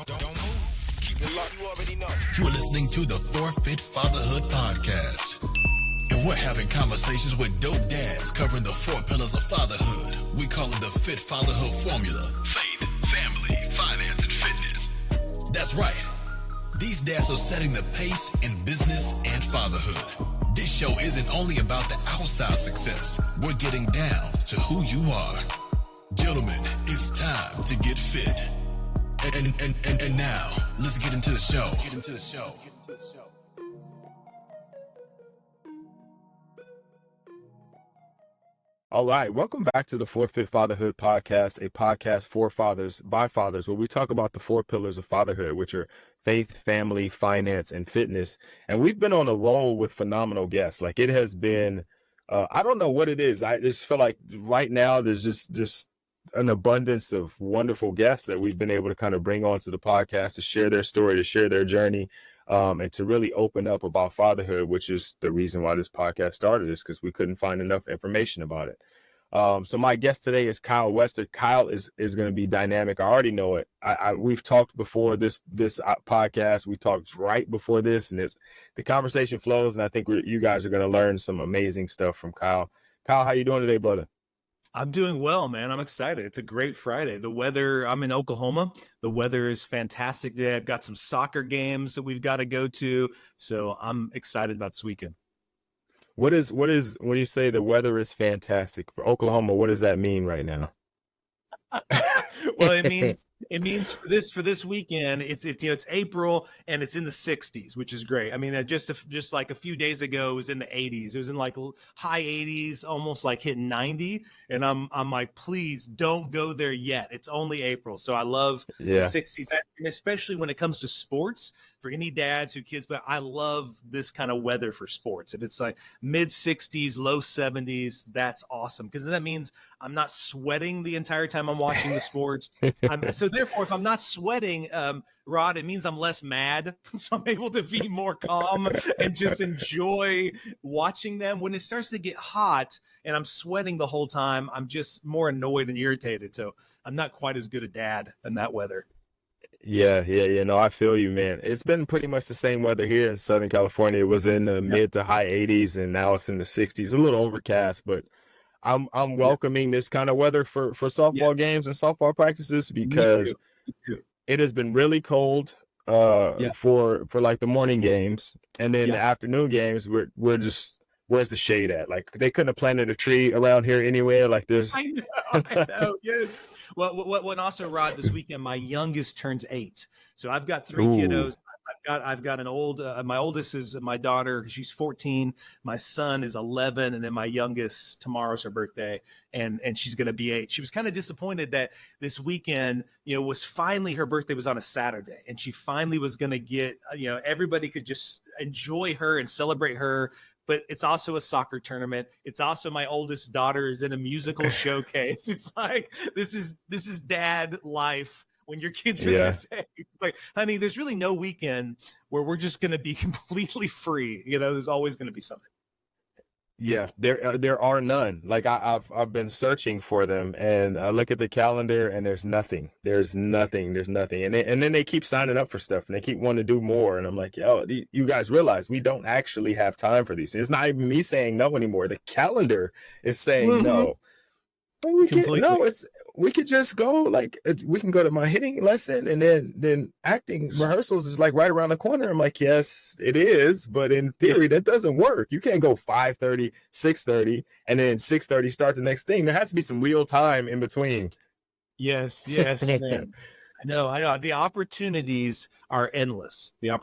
Don't move. Keep it locked. You already know. You're listening to the Forfeit Fatherhood podcast. And we're having conversations with dope dads covering the 4 pillars of fatherhood. We call it the Fit Fatherhood Formula. Faith, family, finance, and fitness. That's right. These dads are setting the pace in business and fatherhood. This show isn't only about the outside success. We're getting down to who you are. Gentlemen, it's time to get fit. And now, let's get into the show. All right, welcome back to the Forfeit Fatherhood podcast, a podcast for fathers by fathers, where we talk about the 4 pillars of fatherhood, which are faith, family, finance, and fitness. And we've been on a roll with phenomenal guests. Like, it has been, I don't know what it is. I just feel like right now there's just an abundance of wonderful guests that we've been able to kind of bring onto the podcast to share their story, to share their journey, and to really open up about fatherhood, which is the reason why this podcast started, is because we couldn't find enough information about it. So my guest today is Kyle Wester. Kyle is going to be dynamic. I already know it. We've talked before this podcast. We talked right before this, and the conversation flows, and I think you guys are going to learn some amazing stuff from Kyle. Kyle, how you doing today, brother? I'm doing well, man. I'm excited. It's a great Friday. The weather, I'm in Oklahoma. The weather is fantastic today. I've got some soccer games that we've got to go to. So I'm excited about this weekend. When you say the weather is fantastic for Oklahoma, what does that mean right now? Well, it means for this weekend, it's April and it's in the 60s, which is great. I mean, just like a few days ago, it was in the 80s. It was in like high 80s, almost like hitting 90. And I'm like, please don't go there yet. It's only April. So I love the 60s, and especially when it comes to sports. For any dads who kids, but I love this kind of weather for sports. If it's like mid 60s, low 70s, that's awesome. Because then that means I'm not sweating the entire time I'm watching the sports. So therefore, if I'm not sweating, Rod, it means I'm less mad. So I'm able to be more calm and just enjoy watching them. When it starts to get hot and I'm sweating the whole time, I'm just more annoyed and irritated. So I'm not quite as good a dad in that weather. Yeah. No, I feel you, man. It's been pretty much the same weather here in Southern California. It was in the mid to high 80s, and now it's in the 60s. A little overcast, but I'm welcoming this kind of weather for softball games and softball practices, because it has been really cold for like the morning games, and then the afternoon games we're just, where's the shade at? Like, they couldn't have planted a tree around here anywhere. Like, there's I know, yes. Well, what also, Rod, this weekend, my youngest turns 8. So I've got 3 kiddos. I've got an my oldest is my daughter. She's 14. My son is 11. And then my youngest, tomorrow's her birthday, and she's going to be 8. She was kind of disappointed that this weekend, was finally, her birthday was on a Saturday, and she finally was going to get, everybody could just enjoy her and celebrate her. But it's also a soccer tournament. It's also my oldest daughter is in a musical showcase. It's like, this is dad life when your kids are this age. Like, honey, there's really no weekend where we're just going to be completely free. There's always going to be something. Yeah, there are none. Like, I've been searching for them, and I look at the calendar, and there's nothing. And then they keep signing up for stuff, and they keep wanting to do more. And I'm like, yo, you guys realize we don't actually have time for these. It's not even me saying no anymore. The calendar is saying no. We could just go, like, we can go to my hitting lesson, and then acting rehearsals is like right around the corner. I'm like, yes, it is, but in theory that doesn't work. You can't go 5:30, 6:30, and then 6:30 start the next thing. There has to be some real time in between. Yes, man. I know. The opportunities are endless. Yeah.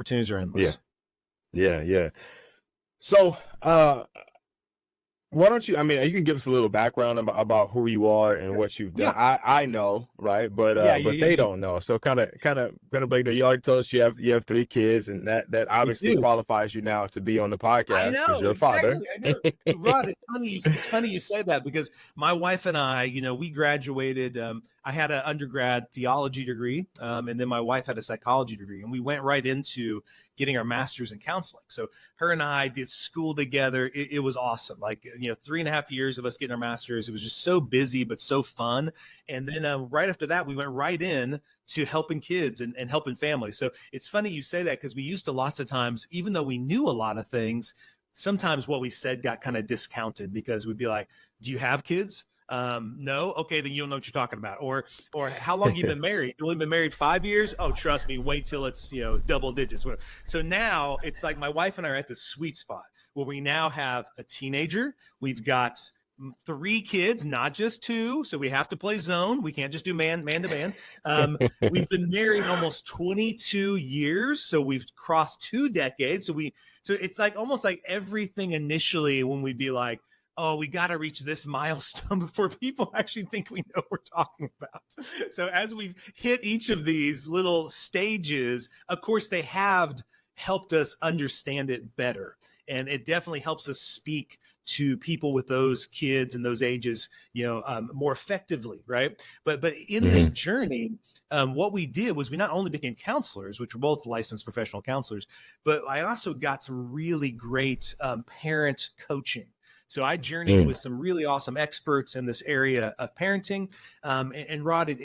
So, why don't you, you can give us a little background about who you are and what you've done. I know, right? But they don't know. So kind of break down. You already told us you have 3 kids, and that obviously qualifies you now to be on the podcast because you're a father. I know. Rod, it's funny you say that, because my wife and I, we graduated I had an undergrad theology degree, and then my wife had a psychology degree, and we went right into getting our master's in counseling. So her and I did school together. It was awesome. Like, 3.5 years of us getting our master's. It was just so busy, but so fun. And then right after that, we went right in to helping kids and helping families. So it's funny you say that, because we used to lots of times, even though we knew a lot of things, sometimes what we said got kind of discounted, because we'd be like, do you have kids? No. Okay, then you don't know what you're talking about. Or how long you been married? You only been married 5 years? Oh, trust me, wait till it's, double digits. So now it's like my wife and I are at this sweet spot where we now have a teenager. We've got 3 kids, not just 2. So we have to play zone. We can't just do man to man. We've been married almost 22 years. So we've crossed 2 decades. So it's like almost like everything initially when we'd be like, oh, we got to reach this milestone before people actually think we know what we're talking about. So as we've hit each of these little stages, of course, they have helped us understand it better. And it definitely helps us speak to people with those kids and those ages, more effectively, right? But in this journey, what we did was we not only became counselors, which were both licensed professional counselors, but I also got some really great parent coaching. So I journeyed with some really awesome experts in this area of parenting. And Rod,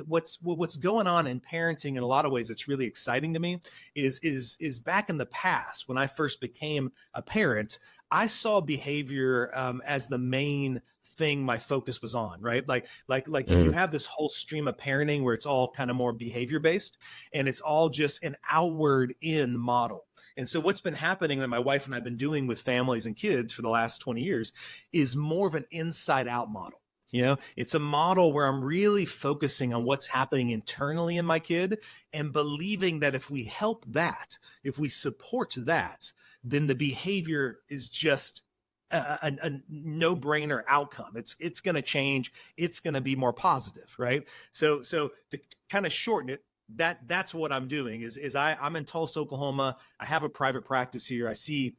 what's going on in parenting in a lot of ways that's really exciting to me is back in the past when I first became a parent, I saw behavior as the main thing my focus was on, right? Like you have this whole stream of parenting where it's all kind of more behavior based, and it's all just an outward in model. And so what's been happening that my wife and I have been doing with families and kids for the last 20 years is more of an inside out model. It's a model where I'm really focusing on what's happening internally in my kid and believing that if we help that, if we support that, then the behavior is just a no-brainer outcome. It's going to change. It's going to be more positive, right? So to kind of shorten it, that's what I'm doing is I'm in Tulsa, Oklahoma. I have a private practice here. I see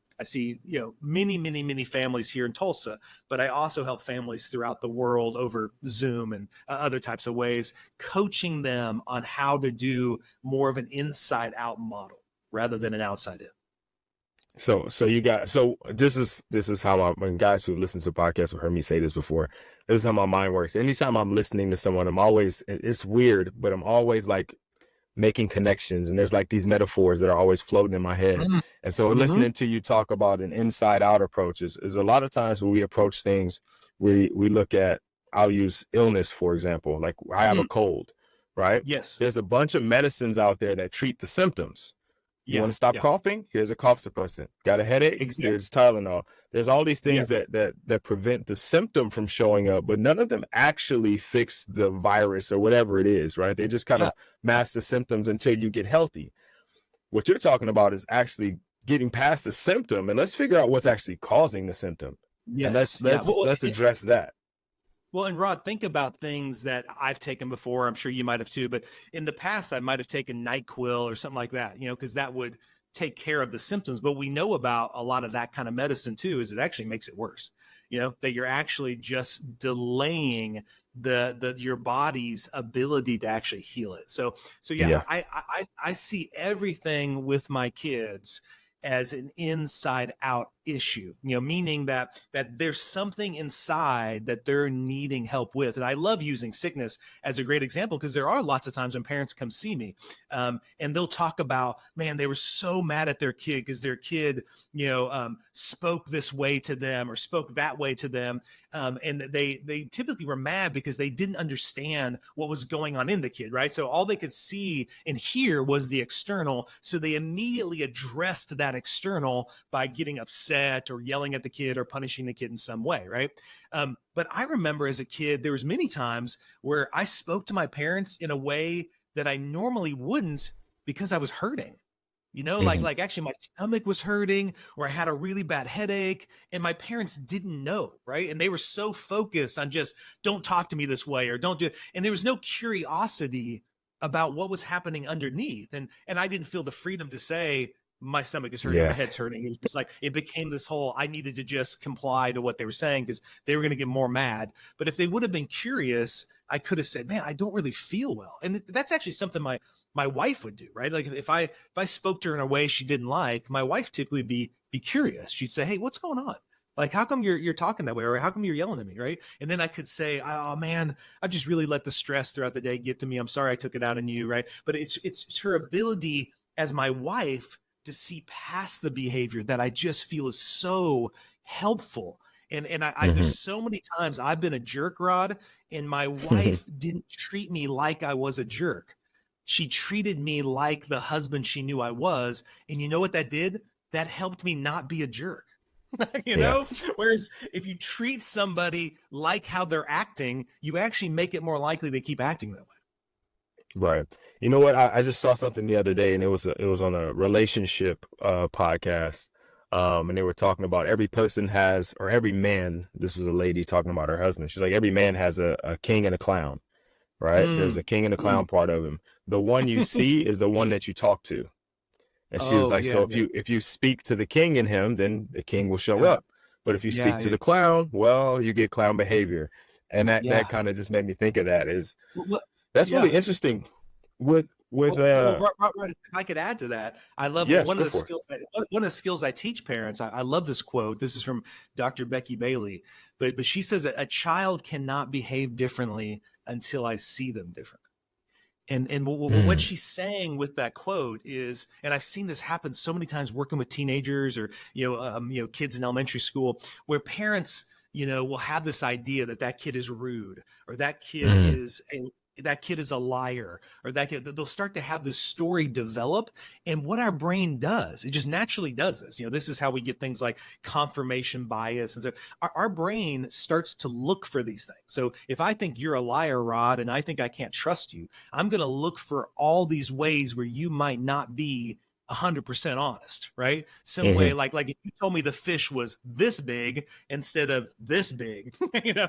many families here in Tulsa, but I also help families throughout the world over Zoom and other types of ways, coaching them on how to do more of an inside out model rather than an outside in. So this is how when guys who listen to podcasts have heard me say this before, this is how my mind works. Anytime I'm listening to someone, it's weird, but I'm always like making connections, and there's like these metaphors that are always floating in my head. And so listening to you talk about an inside out approach is a lot of times when we approach things, we look at, I'll use illness, for example, like I have a cold, right? Yes. There's a bunch of medicines out there that treat the symptoms. You want to stop coughing? Here's a cough suppressant. Got a headache? Exactly. Here's Tylenol. There's all these things that prevent the symptom from showing up, but none of them actually fix the virus or whatever it is, right? They just kind of mask the symptoms until you get healthy. What you're talking about is actually getting past the symptom, and let's figure out what's actually causing the symptom. Yes. And let's address that. Well, and Rod, think about things that I've taken before. I'm sure you might have too, but in the past, I might have taken NyQuil or something like that, because that would take care of the symptoms. But we know about a lot of that kind of medicine too, is it actually makes it worse, that you're actually just delaying your body's ability to actually heal it. So I see everything with my kids as an inside out issue, meaning that there's something inside that they're needing help with. And I love using sickness as a great example, because there are lots of times when parents come see me and they'll talk about, man, they were so mad at their kid because their kid, spoke this way to them or spoke that way to them. And they typically were mad because they didn't understand what was going on in the kid, right? So all they could see and hear was the external. So they immediately addressed that external by getting upset or yelling at the kid or punishing the kid in some way, right? But I remember as a kid, there was many times where I spoke to my parents in a way that I normally wouldn't because I was hurting. Like actually my stomach was hurting, or I had a really bad headache, and my parents didn't know, right? And they were so focused on just, don't talk to me this way, or don't do it. And there was no curiosity about what was happening underneath. And I didn't feel the freedom to say, my stomach is hurting, my head's hurting. It was just like, it became this whole, I needed to just comply to what they were saying because they were going to get more mad. But if they would have been curious, I could have said, man, I don't really feel well. And that's actually something my wife would do, right? Like if I spoke to her in a way she didn't like, my wife typically be curious. She'd say, hey, what's going on? Like, how come you're talking that way? Or how come you're yelling at me, right? And then I could say, oh man, I've just really let the stress throughout the day get to me. I'm sorry I took it out on you, right? But it's her ability as my wife to see past the behavior that I just feel is so helpful. And I there's so many times I've been a jerk, Rod, and my wife didn't treat me like I was a jerk. She treated me like the husband she knew I was. And you know what that did? That helped me not be a jerk. You know, whereas if you treat somebody like how they're acting, you actually make it more likely they keep acting that way. Right. You know what? I just saw something the other day, and it was on a relationship podcast. And they were talking about every person has, or every man, this was a lady talking about her husband. She's like, every man has a king and a clown, right? There's a king and a clown part of him. The one you see is the one that you talk to. And she was like, so if you speak to the king in him, then the king will show up. But if you speak to the clown, well, you get clown behavior. And that kind of just made me think of that is, that's really interesting with Right, if I could add to that, I love one of the skills I teach parents. I love this quote. This is from Dr. Becky Bailey, but she says a child cannot behave differently until I see them differently. And what she's saying with that quote is, and I've seen this happen so many times working with teenagers or kids in elementary school, where parents will have this idea that kid is rude, or that kid is a liar, or they'll start to have this story develop. And what our brain does, it just naturally does this. This is how we get things like confirmation bias. And so our brain starts to look for these things. So if I think you're a liar, Rod, and I think I can't trust you, I'm going to look for all these ways where you might not be 100% honest, right? Some way, like if you told me the fish was this big instead of this big,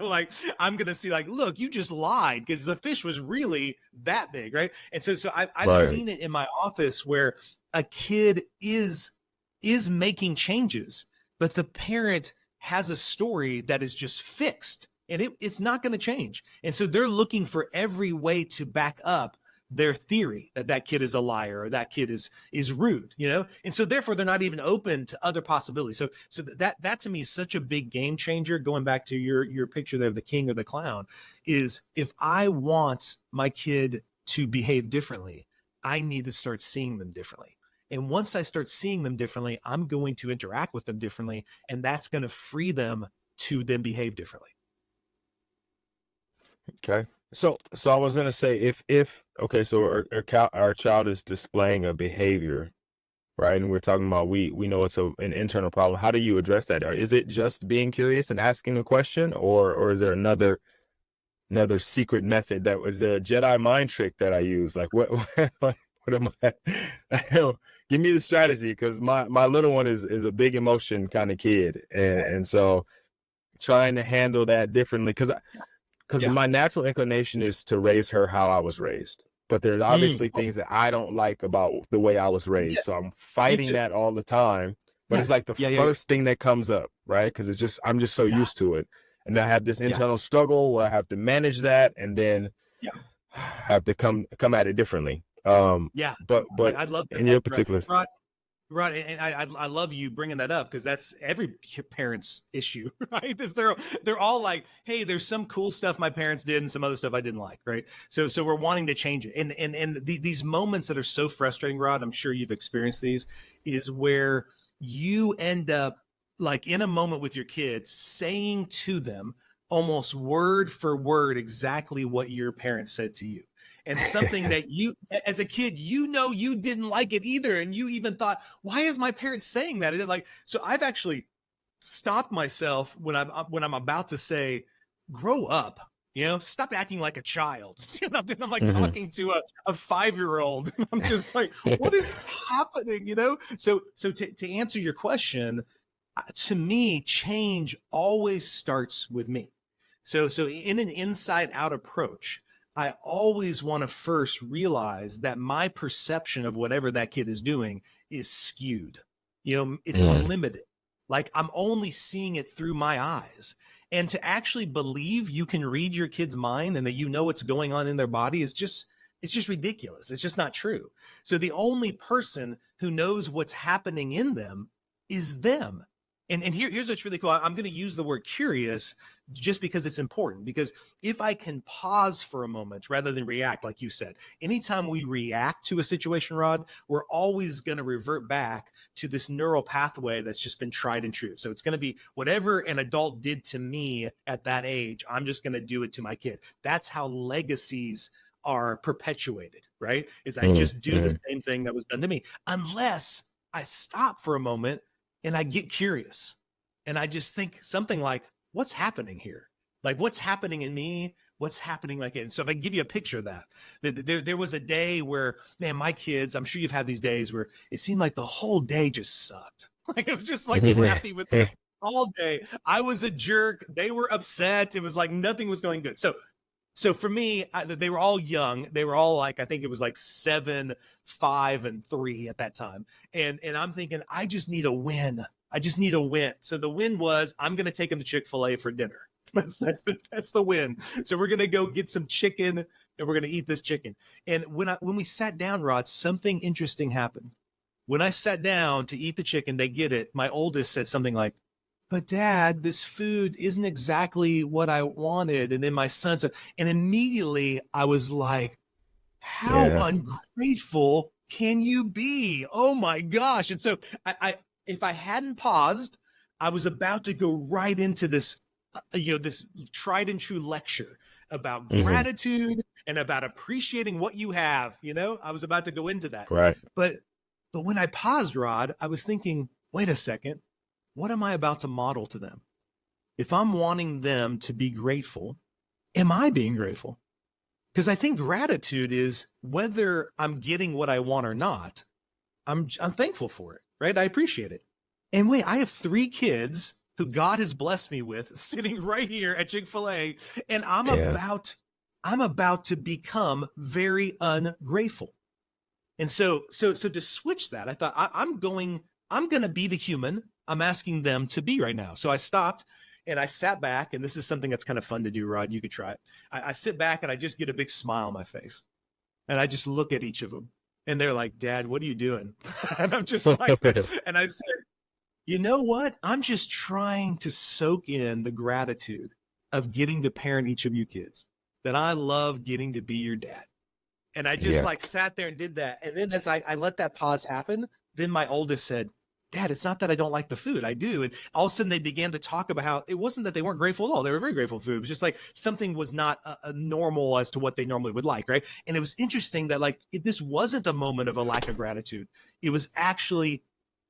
like I'm gonna see like, look, you just lied because the fish was really that big, right? And so I've seen it in my office where a kid is making changes, but the parent has a story that is just fixed, and it's not going to change. And so they're looking for every way to back up their theory that kid is a liar or that kid is rude, and so therefore they're not even open to other possibilities. So that to me is such a big game changer. Going back to your picture there of the king or the clown, is if I want my kid to behave differently, I need to start seeing them differently. And once I start seeing them differently, I'm going to interact with them differently, and that's going to free them to then behave differently. Okay. So I was gonna say so our child is displaying a behavior, right? And we're talking about we know it's an internal problem. How do you address that? Or is it just being curious and asking a question, or is there another secret method that was a Jedi mind trick that I use? Like what am I? Give me the strategy, because my little one is a big emotion kind of kid, and so trying to handle that differently, because my natural inclination is to raise her how I was raised. But there's obviously things that I don't like about the way I was raised. So I'm fighting that all the time. But it's like the first thing that comes up, right? Because I'm just so used to it. And I have this internal struggle where I have to manage that, and then have to come at it differently. But I love that. In your particular... Right, and I love you bringing that up, because that's every parent's issue, right? Is they're all like, hey, there's some cool stuff my parents did and some other stuff I didn't like, right? So we're wanting to change it, and these moments that are so frustrating, Rod, I'm sure you've experienced these, is where you end up like in a moment with your kids saying to them almost word for word exactly what your parents said to you. And something that you, as a kid, you didn't like it either. And you even thought, why is my parents saying that? So I've actually stopped myself when I'm about to say, grow up, stop acting like a child. I'm like talking to a 5-year-old. I'm just like, what is happening? So to answer your question, to me, change always starts with me. So in an inside out approach, I always want to first realize that my perception of whatever that kid is doing is skewed. It's limited. Like I'm only seeing it through my eyes. And to actually believe you can read your kid's mind and that you know what's going on in their body is just, it's just ridiculous. It's just not true. So the only person who knows what's happening in them is them. And here's what's really cool. I'm going to use the word curious just because it's important, because if I can pause for a moment rather than react, like you said, anytime we react to a situation, Rod, we're always going to revert back to this neural pathway that's just been tried and true. So it's going to be whatever an adult did to me at that age, I'm just going to do it to my kid. That's how legacies are perpetuated, right? Is I just do the same thing that was done to me, unless I stop for a moment and I get curious and I just think something like, what's happening here? Like what's happening in me? What's happening like it? And so if I can give you a picture of that, there was a day where, man, my kids, I'm sure you've had these days where it seemed like the whole day just sucked. Like it was just like crappy with them all day. I was a jerk. They were upset. It was like nothing was going good. So for me, they were all young. They were all like, I think it was like 7, 5, and 3 at that time. And I'm thinking, I just need a win. I just need a win. So the win was, I'm going to take them to Chick-fil-A for dinner. That's the win. So we're going to go get some chicken and we're going to eat this chicken. And when we sat down, Rod, something interesting happened. When I sat down to eat the chicken, they get it. My oldest said something like, but Dad, this food isn't exactly what I wanted. And then my son said, and immediately I was like, how ungrateful can you be? Oh my gosh. And so if I hadn't paused, I was about to go right into this, this tried and true lecture about gratitude and about appreciating what you have. I was about to go into that. Right. But when I paused, Rod, I was thinking, wait a second. What am I about to model to them? If I'm wanting them to be grateful, am I being grateful? Because I think gratitude is whether I'm getting what I want or not, I'm thankful for it, right? I appreciate it. And wait, I have 3 kids who God has blessed me with sitting right here at Chick-fil-A, and I'm about to become very ungrateful. And so to switch that, I thought I'm going to be the human I'm asking them to be right now. So I stopped and I sat back, and this is something that's kind of fun to do, Rod. You could try it. I sit back and I just get a big smile on my face. And I just look at each of them and they're like, Dad, what are you doing? And I'm just like, and I said, you know what? I'm just trying to soak in the gratitude of getting to parent each of you kids, that I love getting to be your dad. And I just like sat there and did that. And then as I let that pause happen, then my oldest said, Dad, it's not that I don't like the food. I do. And all of a sudden they began to talk about how it wasn't that they weren't grateful at all. They were very grateful for food. It was just like something was not a normal as to what they normally would like, right? And it was interesting that like this wasn't a moment of a lack of gratitude. It was actually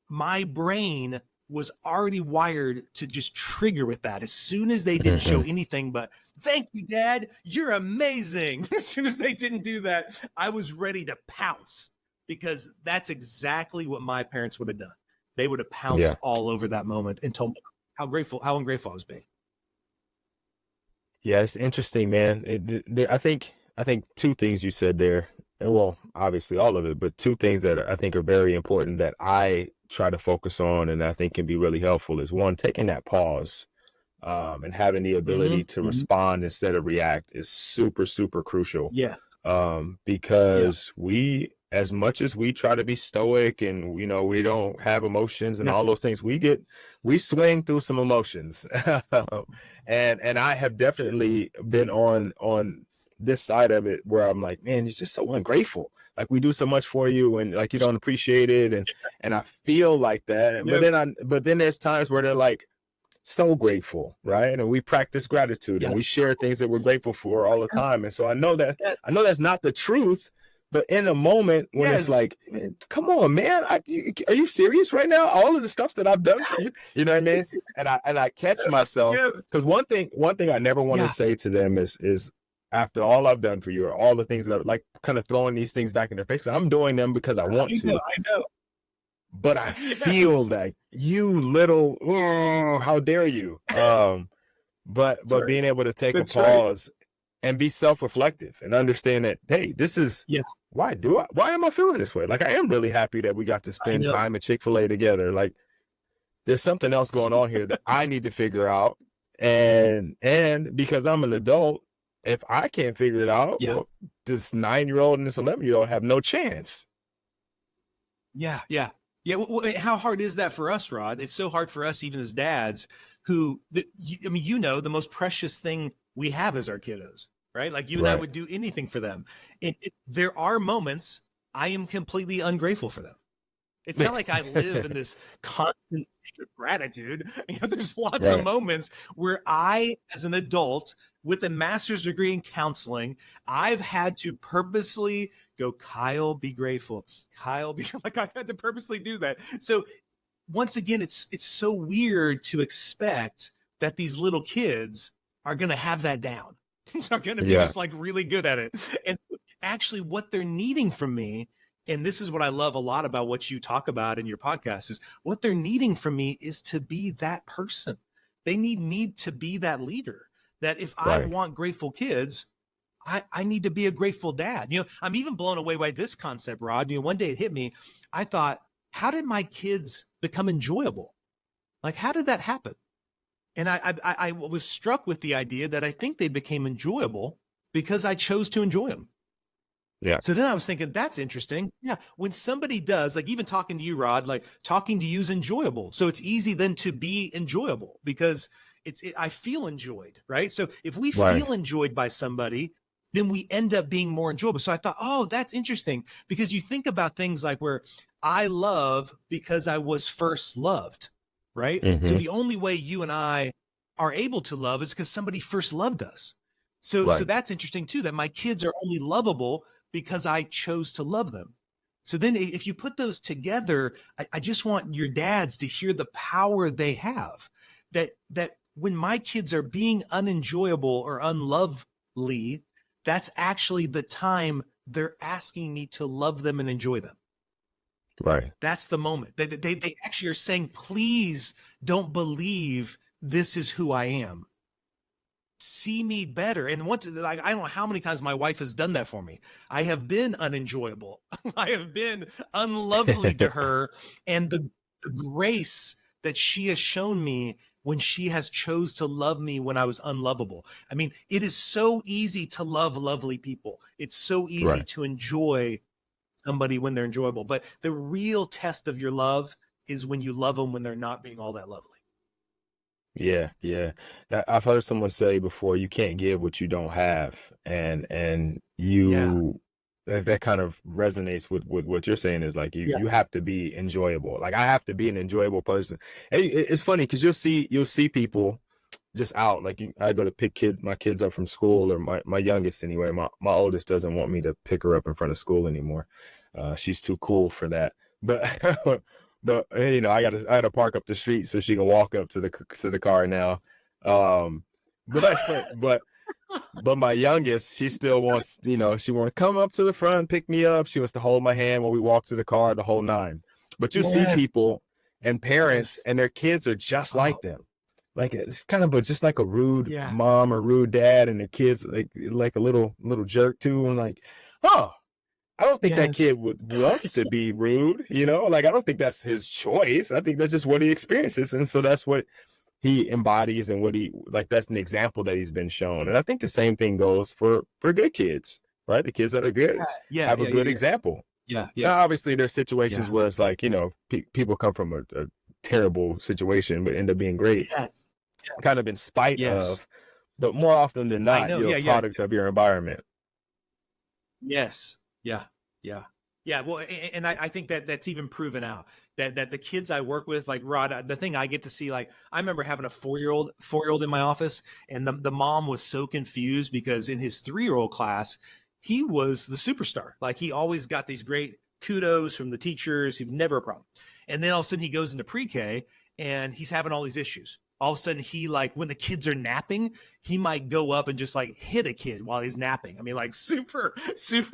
my brain was already wired to just trigger with that. As soon as they didn't show anything but, thank you, Dad, you're amazing. As soon as they didn't do that, I was ready to pounce, because that's exactly what my parents would have done. They would have pounced all over that moment and told me how ungrateful I was being. Yeah, it's interesting, man. I think 2 things you said there, and well, obviously all of it, but 2 things that I think are very important that I try to focus on and I think can be really helpful is, one, taking that pause and having the ability to respond instead of react is super, super crucial. Yes. Because we, as much as we try to be stoic and, we don't have emotions and all those things, we swing through some emotions. and I have definitely been on this side of it where I'm like, man, you're just so ungrateful. Like we do so much for you and like you don't appreciate it. And I feel like that. But then there's times where they're like so grateful, right? And we practice gratitude and we share things that we're grateful for all the time. And so I know that's not the truth. But in a moment when it's like, man, come on, man, are you serious right now? All of the stuff that I've done for you, you know what I mean? And I catch myself, because one thing I never want to say to them is after all I've done for you, or all the things that like kind of throwing these things back in their face, I'm doing them because I want to. I know. But I feel like you little, how dare you? But being able to take a pause and be self-reflective and understand that, hey, this is Yeah, why am I feeling this way? Like, I am really happy that we got to I spend know. time at Chick-fil-A together. Like, there's something else going on here that I Yes. need to figure out. And because I'm an adult, if I can't figure it out, Yeah. well, this 9-year-old and this 11-year-old have no chance. Yeah, yeah, yeah. How hard is that for us, Rod? It's so hard for us, even as dads, I mean, the most precious thing we have is our kiddos, right? Like you and I Right. would do anything for them. There are moments I am completely ungrateful for them. It's not like I live in this constant state of gratitude. There's lots of Right. moments where I, as an adult with a master's degree in counseling, I've had to purposely go, Kyle, be grateful. Kyle, be like, I've had to purposely do that. So once again, it's so weird to expect that these little kids are going to have that down. Are going to be Yeah. just like really good at it. And actually what they're needing from me, and this is what I love a lot about what you talk about in your podcast, is what they're needing from me is to be that person. They need me to be that leader. That if I Right. want grateful kids, I need to be a grateful dad. I'm even blown away by this concept, Rod. One day it hit me. I thought, how did my kids become enjoyable? Like, how did that happen? And I was struck with the idea that I think they became enjoyable because I chose to enjoy them. Yeah. So then I was thinking, that's interesting. Yeah. When somebody does, like even talking to you, Rod, like talking to you is enjoyable. So it's easy then to be enjoyable because I feel enjoyed, right? So if we Right. feel enjoyed by somebody, then we end up being more enjoyable. So I thought, oh, that's interesting because you think about things like where I love because I was first loved, right? So Mm-hmm. the only way you and I are able to love is because somebody first loved us. So Right. that's interesting too, that my kids are only lovable because I chose to love them. So then if you put those together, I just want your dads to hear the power they have, that when my kids are being unenjoyable or unlovely, that's actually the time they're asking me to love them and enjoy them. Right. That's the moment. They actually are saying, please don't believe this is who I am. See me better. And I don't know how many times my wife has done that for me. I have been unenjoyable. I have been unlovely to her. And the grace that she has shown me when she has chose to love me when I was unlovable. I mean, it is so easy to love lovely people. It's so easy Right. to enjoy somebody when they're enjoyable. But the real test of your love is when you love them when they're not being all that lovely. Yeah, yeah. I've heard someone say before, you can't give what you don't have, and Yeah. that kind of resonates with what you're saying. Is like Yeah. you have to be enjoyable. Like, I have to be an enjoyable person. And it's funny because you'll see people just out. Like, I go to pick my kids up from school, or my youngest anyway. My oldest doesn't want me to pick her up in front of school anymore. She's too cool for that. But but I had to park up the street so she can walk up to the car now. Um, but my youngest, she still wants, she wants to come up to the front, pick me up. She wants to hold my hand when we walk to the car, the whole nine. But you see Yes. people and parents Yes. and their kids are just Oh, like them. Like, it's kind of just like a rude yeah. mom or rude dad, and their kids like a little jerk too. And like, oh, I don't think that Yes. kid wants to be rude, Like, I don't think that's his choice. I think that's just what he experiences. And so that's what he embodies, and that's an example that he's been shown. And I think the same thing goes for good kids, right? The kids that are good Yeah. have a Yeah. good Yeah. example. Yeah. Now, obviously, there's situations Yeah. where it's like, people come from a terrible situation, but end up being great, Yes. kind of in spite Yes. of, but more often than I not, know. you're Yeah. a Yeah. product of your environment. Yes. Yeah. Yeah. Yeah. Well, and I think that that's even proven out that the kids I work with, like Rod, the thing I get to see, like, I remember having a 4-year-old in my office, and the mom was so confused because in his 3-year-old class, he was the superstar. Like, he always got these great kudos from the teachers. He was never a problem. And then all of a sudden he goes into pre-K and he's having all these issues. All of a sudden he, like, when the kids are napping, he might go up and just like hit a kid while he's napping. I mean, like, super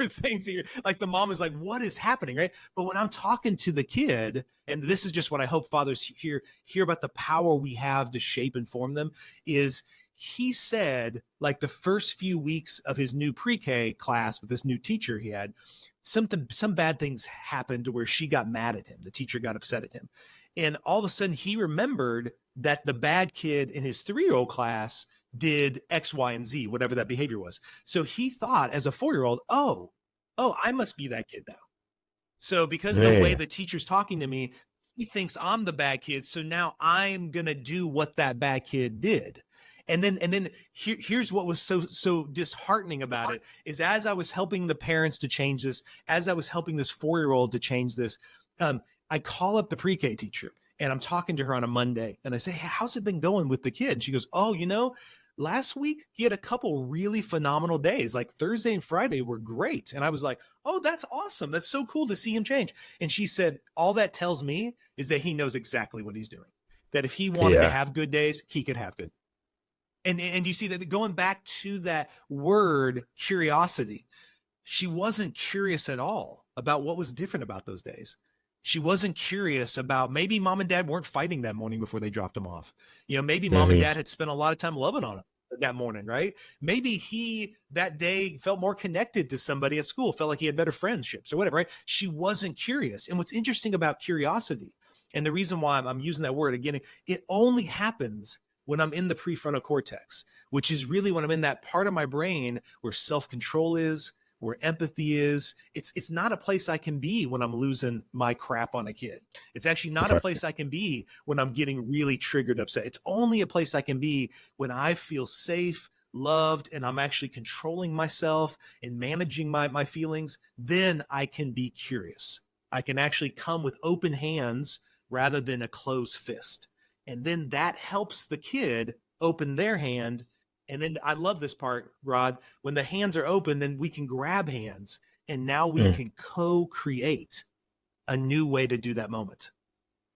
things here. Like, the mom is like, what is happening? Right. But when I'm talking to the kid, and this is just what I hope fathers hear about the power we have to shape and form them, is he said, like, the first few weeks of his new pre-K class with this new teacher he had, some bad things happened to where she got mad at him. The teacher got upset at him. And all of a sudden he remembered that the bad kid in his 3-year-old class did X, Y, and Z, whatever that behavior was. So he thought as a 4-year-old, oh, I must be that kid now. So because of the way the teacher's talking to me, he thinks I'm the bad kid. So now I'm going to do what that bad kid did. And then here's what was so disheartening about it is, as I was helping the parents to change this, as I was helping this 4-year-old to change this, I call up the pre-K teacher and I'm talking to her on a Monday and I say, hey, how's it been going with the kid? And she goes, oh, last week he had a couple really phenomenal days. Like Thursday and Friday were great. And I was like, oh, that's awesome. That's so cool to see him change. And she said, all that tells me is that he knows exactly what he's doing. That if he wanted to have good days, he could have good. And you see that going back to that word curiosity, she wasn't curious at all about what was different about those days. She wasn't curious about, maybe mom and dad weren't fighting that morning before they dropped him off. Maybe mom and dad had spent a lot of time loving on him that morning, right? Maybe he that day felt more connected to somebody at school, felt like he had better friendships or whatever, right? She wasn't curious. And what's interesting about curiosity, and the reason why I'm using that word again, it only happens when I'm in the prefrontal cortex, which is really when I'm in that part of my brain where self-control is, where empathy is. It's not a place I can be when I'm losing my crap on a kid. It's actually not a place I can be when I'm getting really triggered, upset. It's only a place I can be when I feel safe, loved, and I'm actually controlling myself and managing my feelings. Then I can be curious. I can actually come with open hands rather than a closed fist. And then that helps the kid open their hand. And then I love this part, Rod, when the hands are open, then we can grab hands and now we can co-create a new way to do that moment.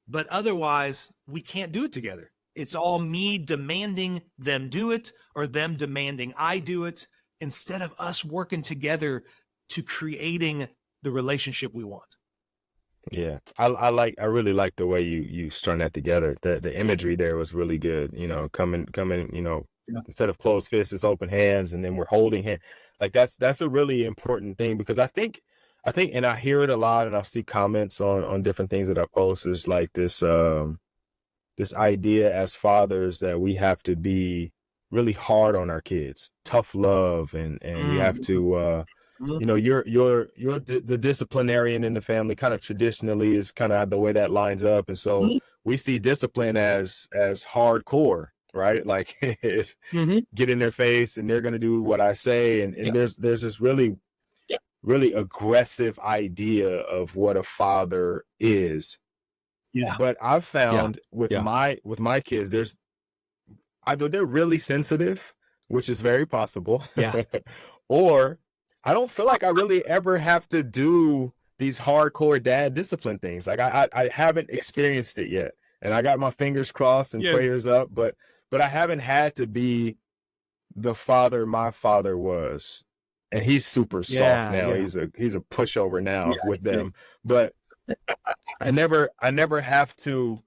But otherwise we can't do it together. It's all me demanding them do it or them demanding I do it instead of us working together to creating the relationship we want. Yeah, I really like the way you strung that together. The imagery there was really good. Coming, instead of closed fists, it's open hands, and then we're holding hand. Like that's a really important thing, because I think, and I hear it a lot, and I see comments on different things that I post, is like this idea as fathers that we have to be really hard on our kids, tough love, and we have to. The disciplinarian in the family kind of traditionally is kind of the way that lines up. And so we see discipline as hardcore, right? Like it's get in their face and they're going to do what I say. And there's this really, really aggressive idea of what a father is. Yeah. But I've found with my kids, there's either they're really sensitive, which is very possible. Yeah. Or I don't feel like I really ever have to do these hardcore dad discipline things. Like I haven't experienced it yet, and I got my fingers crossed and prayers up, but I haven't had to be the father my father was. And he's super soft now. He's a pushover now with them, but I never have to,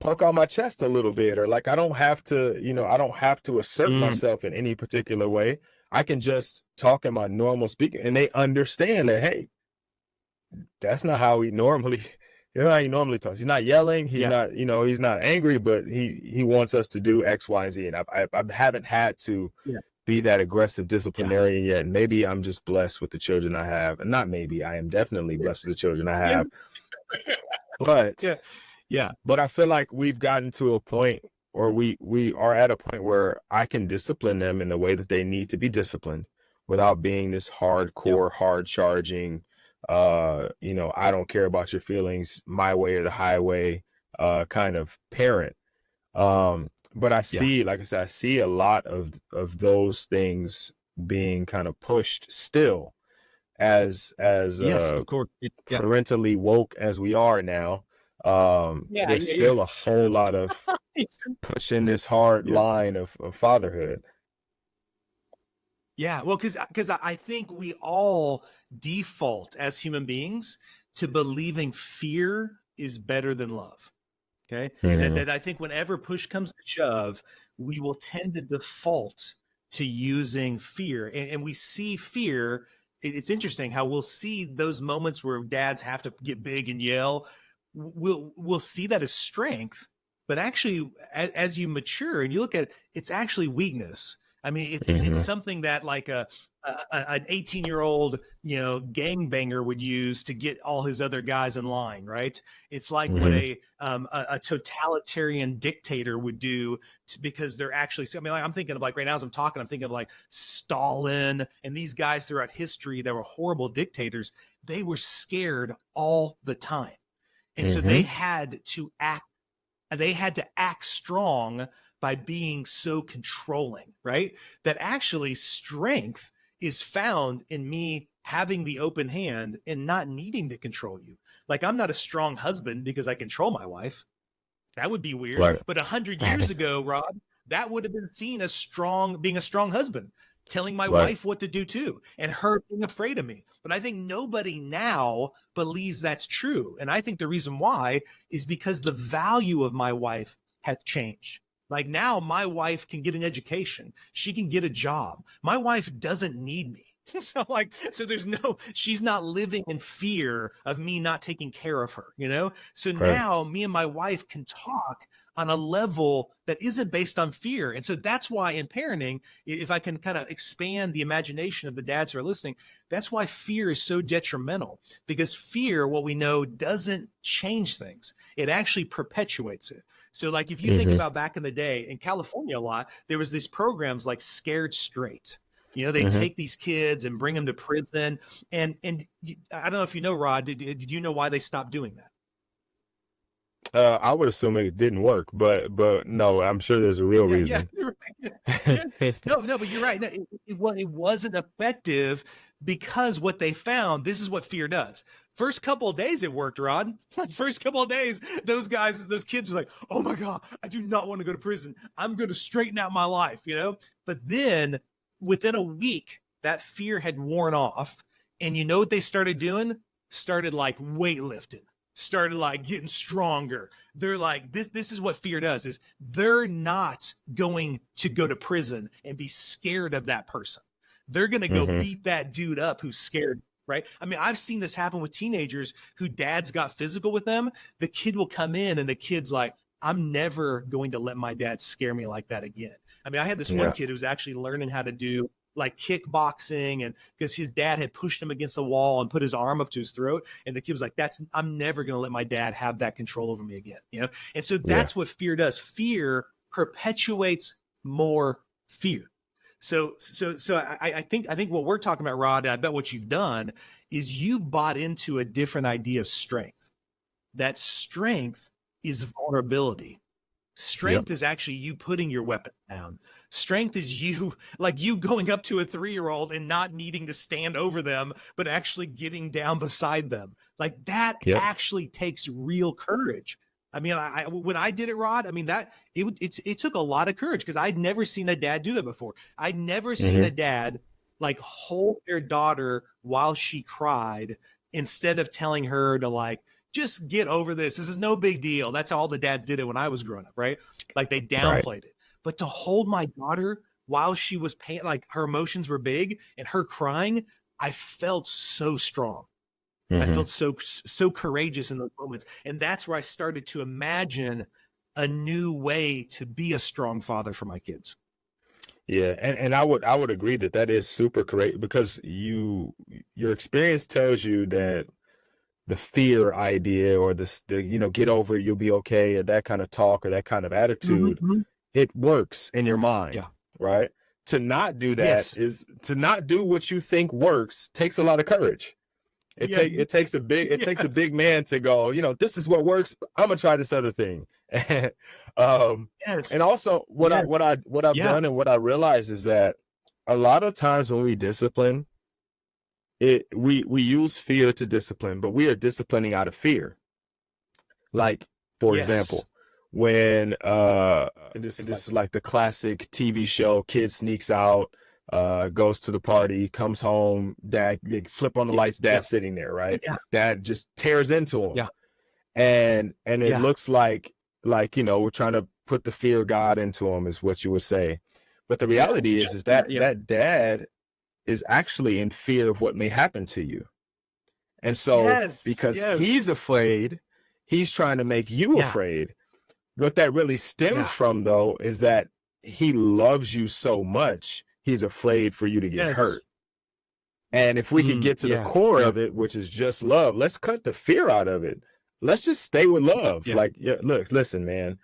punk on my chest a little bit, or like I don't have to assert myself in any particular way. I can just talk in my normal speaking, and they understand that, hey, that's not how he normally, how he normally talks. He's not yelling. He's not, he's not angry, but he wants us to do X, Y, and Z. And I haven't had to be that aggressive disciplinarian yet. Maybe I'm just blessed with the children I have, and not maybe, I am definitely blessed with the children I have. But but I feel like we've gotten to a point, or we are at a point where I can discipline them in the way that they need to be disciplined without being this hardcore, hard charging, I don't care about your feelings, my way or the highway, kind of parent. But I see, like I said, I see a lot of those things being kind of pushed still as of course, parentally woke as we are now. There's still a whole lot of pushing this hard line of fatherhood. Yeah, well, because I think we all default as human beings to believing fear is better than love. Okay. Mhm. That I think whenever push comes to shove, we will tend to default to using fear. And we see fear. It's interesting how we'll see those moments where dads have to get big and yell. We'll see that as strength, but actually, as you mature and you look at it, it's actually weakness. I mean, it's Mhm. something that like an 18-year-old, gangbanger would use to get all his other guys in line, right? It's like what Mhm. a totalitarian dictator would do because they're actually, I mean, like, I'm thinking of like right now as I'm talking, I'm thinking of like Stalin and these guys throughout history that were horrible dictators. They were scared all the time. And so Mhm. they had to act strong by being so controlling, right? That actually strength is found in me having the open hand and not needing to control you. Like I'm not a strong husband because I control my wife. That would be weird. Right. But 100 years ago, Rob, that would have been seen as being a strong husband, telling my Right. wife what to do too, and her being afraid of me. But I think nobody now believes that's true. And I think the reason why is because the value of my wife has changed. Like now, my wife can get an education, she can get a job. My wife doesn't need me. So she's not living in fear of me not taking care of her. So Right. now me and my wife can talk on a level that isn't based on fear. And so that's why in parenting, if I can kind of expand the imagination of the dads who are listening, that's why fear is so detrimental, because fear, what we know, doesn't change things. It actually perpetuates it. So like if you think Mhm. about back in the day in California a lot, there was these programs like Scared Straight. They Mhm. take these kids and bring them to prison. And I don't know if you know, Rod, did you know why they stopped doing that? I would assume it didn't work, but no, I'm sure there's a real Yeah, yeah, reason. you're right. Yeah, no, but you're right. No, it wasn't effective because what they found, this is what fear does. First couple of days it worked, Rod. Like first couple of days, those kids were like, "Oh my God, I do not want to go to prison. I'm going to straighten out my life." But then within a week, that fear had worn off, and you know what they started doing? Started like weightlifting, started like getting stronger. They're like, this is what fear does, is they're not going to go to prison and be scared of that person. They're going to go Mhm. beat that dude up who's scared, right? I mean, I've seen this happen with teenagers who dads got physical with them. The kid will come in and the kid's like, I'm never going to let my dad scare me like that again. I mean, I had this one Yeah. kid who was actually learning how to do like kickboxing, and because his dad had pushed him against the wall and put his arm up to his throat, and the kid was like, I'm never going to let my dad have that control over me again. And so Yeah. that's what fear does. Fear perpetuates more fear. So I think what we're talking about, Rod, and I bet what you've done is you've bought into a different idea of strength. That strength is vulnerability. Yep. Strength is actually you putting your weapon down. Strength is you, like you going up to a 3-year-old and not needing to stand over them, but actually getting down beside them. Like that Yep. actually takes real courage. I mean, when I did it, Rod, I mean it took a lot of courage because I'd never seen a dad do that before. I'd never seen Mhm. a dad like hold their daughter while she cried instead of telling her to like just get over this. This is no big deal. That's how all the dads did it when I was growing up, right? Like they Right. downplayed it. But to hold my daughter while she was paying, like her emotions were big and her crying, I felt so strong. I Mhm. felt so courageous in those moments. And that's where I started to imagine a new way to be a strong father for my kids. Yeah, and I would agree that that is super correct because your experience tells you that the fear idea or the get over it, you'll be okay, or that kind of talk or that kind of attitude, Mm-hmm. it works in your mind, Yeah. right? To not do that Yes. is to not do what you think works takes a lot of courage. Yeah. It takes a Yes. big man to go, this is what works. I'm gonna try this other thing. um, Yes. and also Yes. what I've Yeah. done and what I realize is that a lot of times when we discipline, we use fear to discipline, but we are disciplining out of fear. Like, for Yes. example, when and this is like the classic TV show, kid sneaks out, goes to the party, comes home, dad, they flip on the Yeah. lights, Yeah. dad's sitting there, right? Yeah. Dad just tears into him. Yeah. And it Yeah. looks like like, we're trying to put the fear of God into them, is what you would say. But the reality is that that dad is actually in fear of what may happen to you. And so because he's afraid, he's trying to make you afraid. What that really stems from, though, is that he loves you so much, he's afraid for you to get hurt. And if we could get to the core of it, which is just love, let's cut the fear out of it. Let's just stay with love. Like, look, listen, man.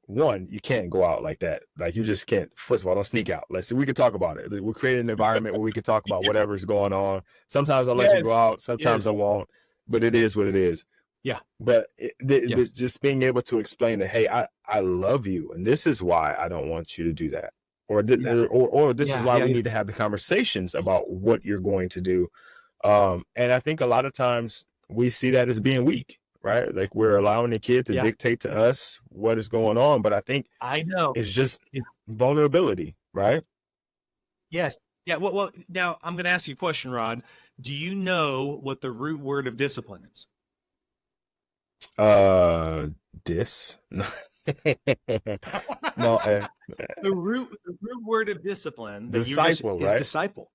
One, you can't go out like that. Like, you just can't. First of all, don't sneak out. Let's see. We can talk about it. We're creating an environment where we can talk about whatever's going on. Sometimes I'll let you go out. Sometimes I won't. But it is what it is. Yeah. But just being able to explain that, hey, I love you, and this is why I don't want you to do that, or this is why we need to have the conversations about what you're going to do. And I think a lot of times we see that as being weak. Right? Like, we're allowing the kid to dictate to us what is going on. But I think it's just vulnerability, right? Yes. Yeah. Well, now I'm going to ask you a question, Rod. Do you know what the root word of discipline is? No. The root word of discipline, disciple, is right? Disciple.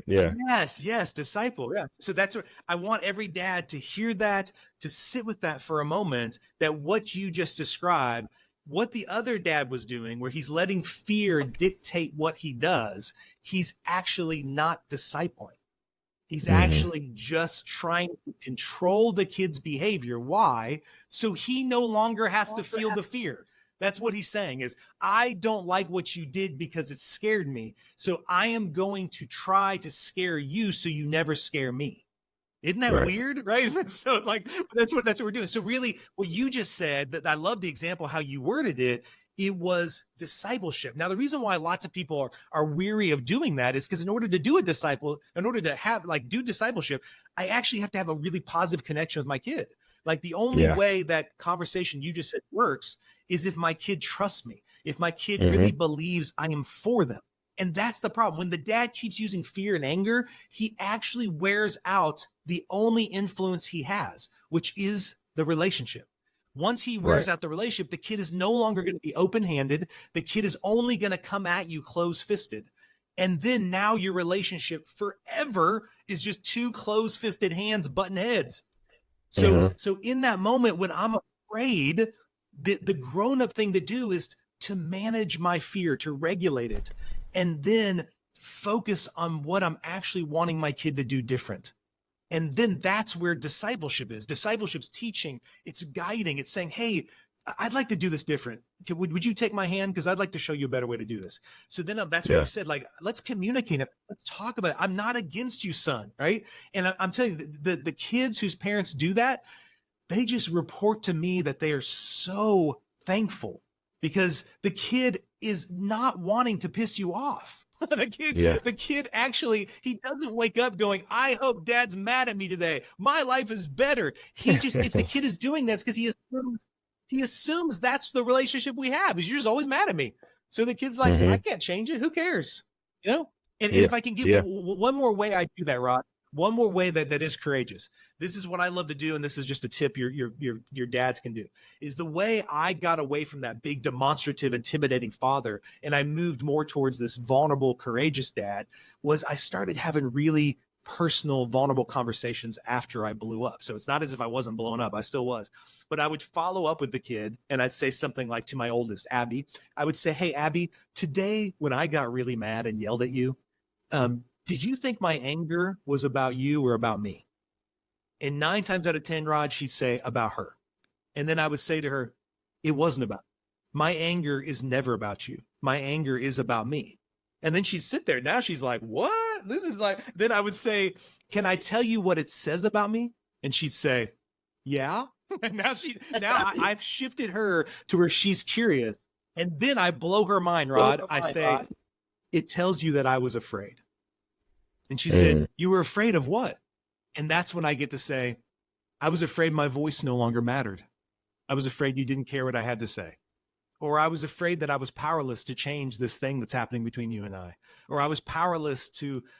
Yeah. Yes, disciple. Yes. So that's what I want every dad to hear, that, to sit with that for a moment, that what you just described, what the other dad was doing, where he's letting fear dictate what he does, he's actually not discipling. He's actually just trying to control the kid's behavior. Why? So he no longer has to feel the fear. That's what he's saying is, I don't like what you did because it scared me. So I am going to try to scare you so you never scare me. Isn't that weird? Right? So like, that's what we're doing. So really what you just said, that I love the example, how you worded it. It was discipleship. Now, the reason why lots of people are weary of doing that is because in order to do do discipleship, I actually have to have a really positive connection with my kid. Like, the only way that conversation you just said works is if my kid trusts me, if my kid really believes I am for them. And that's the problem. When the dad keeps using fear and anger, he actually wears out the only influence he has, which is the relationship. Once he wears out the relationship, the kid is no longer going to be open-handed. The kid is only going to come at you closed-fisted. And then now your relationship forever is just two closed-fisted hands butting heads. So in that moment when I'm afraid, the grown-up thing to do is to manage my fear, to regulate it, and then focus on what I'm actually wanting my kid to do different. And then that's where discipleship is. Discipleship's teaching, it's guiding, it's saying, hey, I'd like to do this different. Would you take my hand? Because I'd like to show you a better way to do this. So then that's what you said, like, let's communicate it. Let's talk about it. I'm not against you, son, right? And I'm telling you, the kids whose parents do that, they just report to me that they are so thankful because the kid is not wanting to piss you off. The kid actually, he doesn't wake up going, I hope dad's mad at me today. My life is better. He just, if the kid is doing that, it's because he assumes that's the relationship we have, is you're just always mad at me. So the kid's like, I can't change it. Who cares? And if I can give one more way I do that, Rod, one more way that is courageous. This is what I love to do, and this is just a tip your dads can do, is the way I got away from that big, demonstrative, intimidating father, and I moved more towards this vulnerable, courageous dad, was I started having really personal, vulnerable conversations after I blew up. So it's not as if I wasn't blown up. I still was. But I would follow up with the kid, and I'd say something like, to my oldest, Abby, I would say, hey, Abby, today when I got really mad and yelled at you, did you think my anger was about you or about me? And 9 times out of 10, Rod, she'd say about her. And then I would say to her, it wasn't about me. My anger is never about you. My anger is about me. And then she'd sit there. Now she's like, what? This is like, then I would say, can I tell you what it says about me? And she'd say, yeah. And now I've shifted her to where she's curious. And then I blow her mind, Rod. I say, it tells you that I was afraid. And she said, you were afraid of what? And that's when I get to say, I was afraid my voice no longer mattered. I was afraid you didn't care what I had to say. Or I was afraid that I was powerless to change this thing that's happening between you and I. Or I was powerless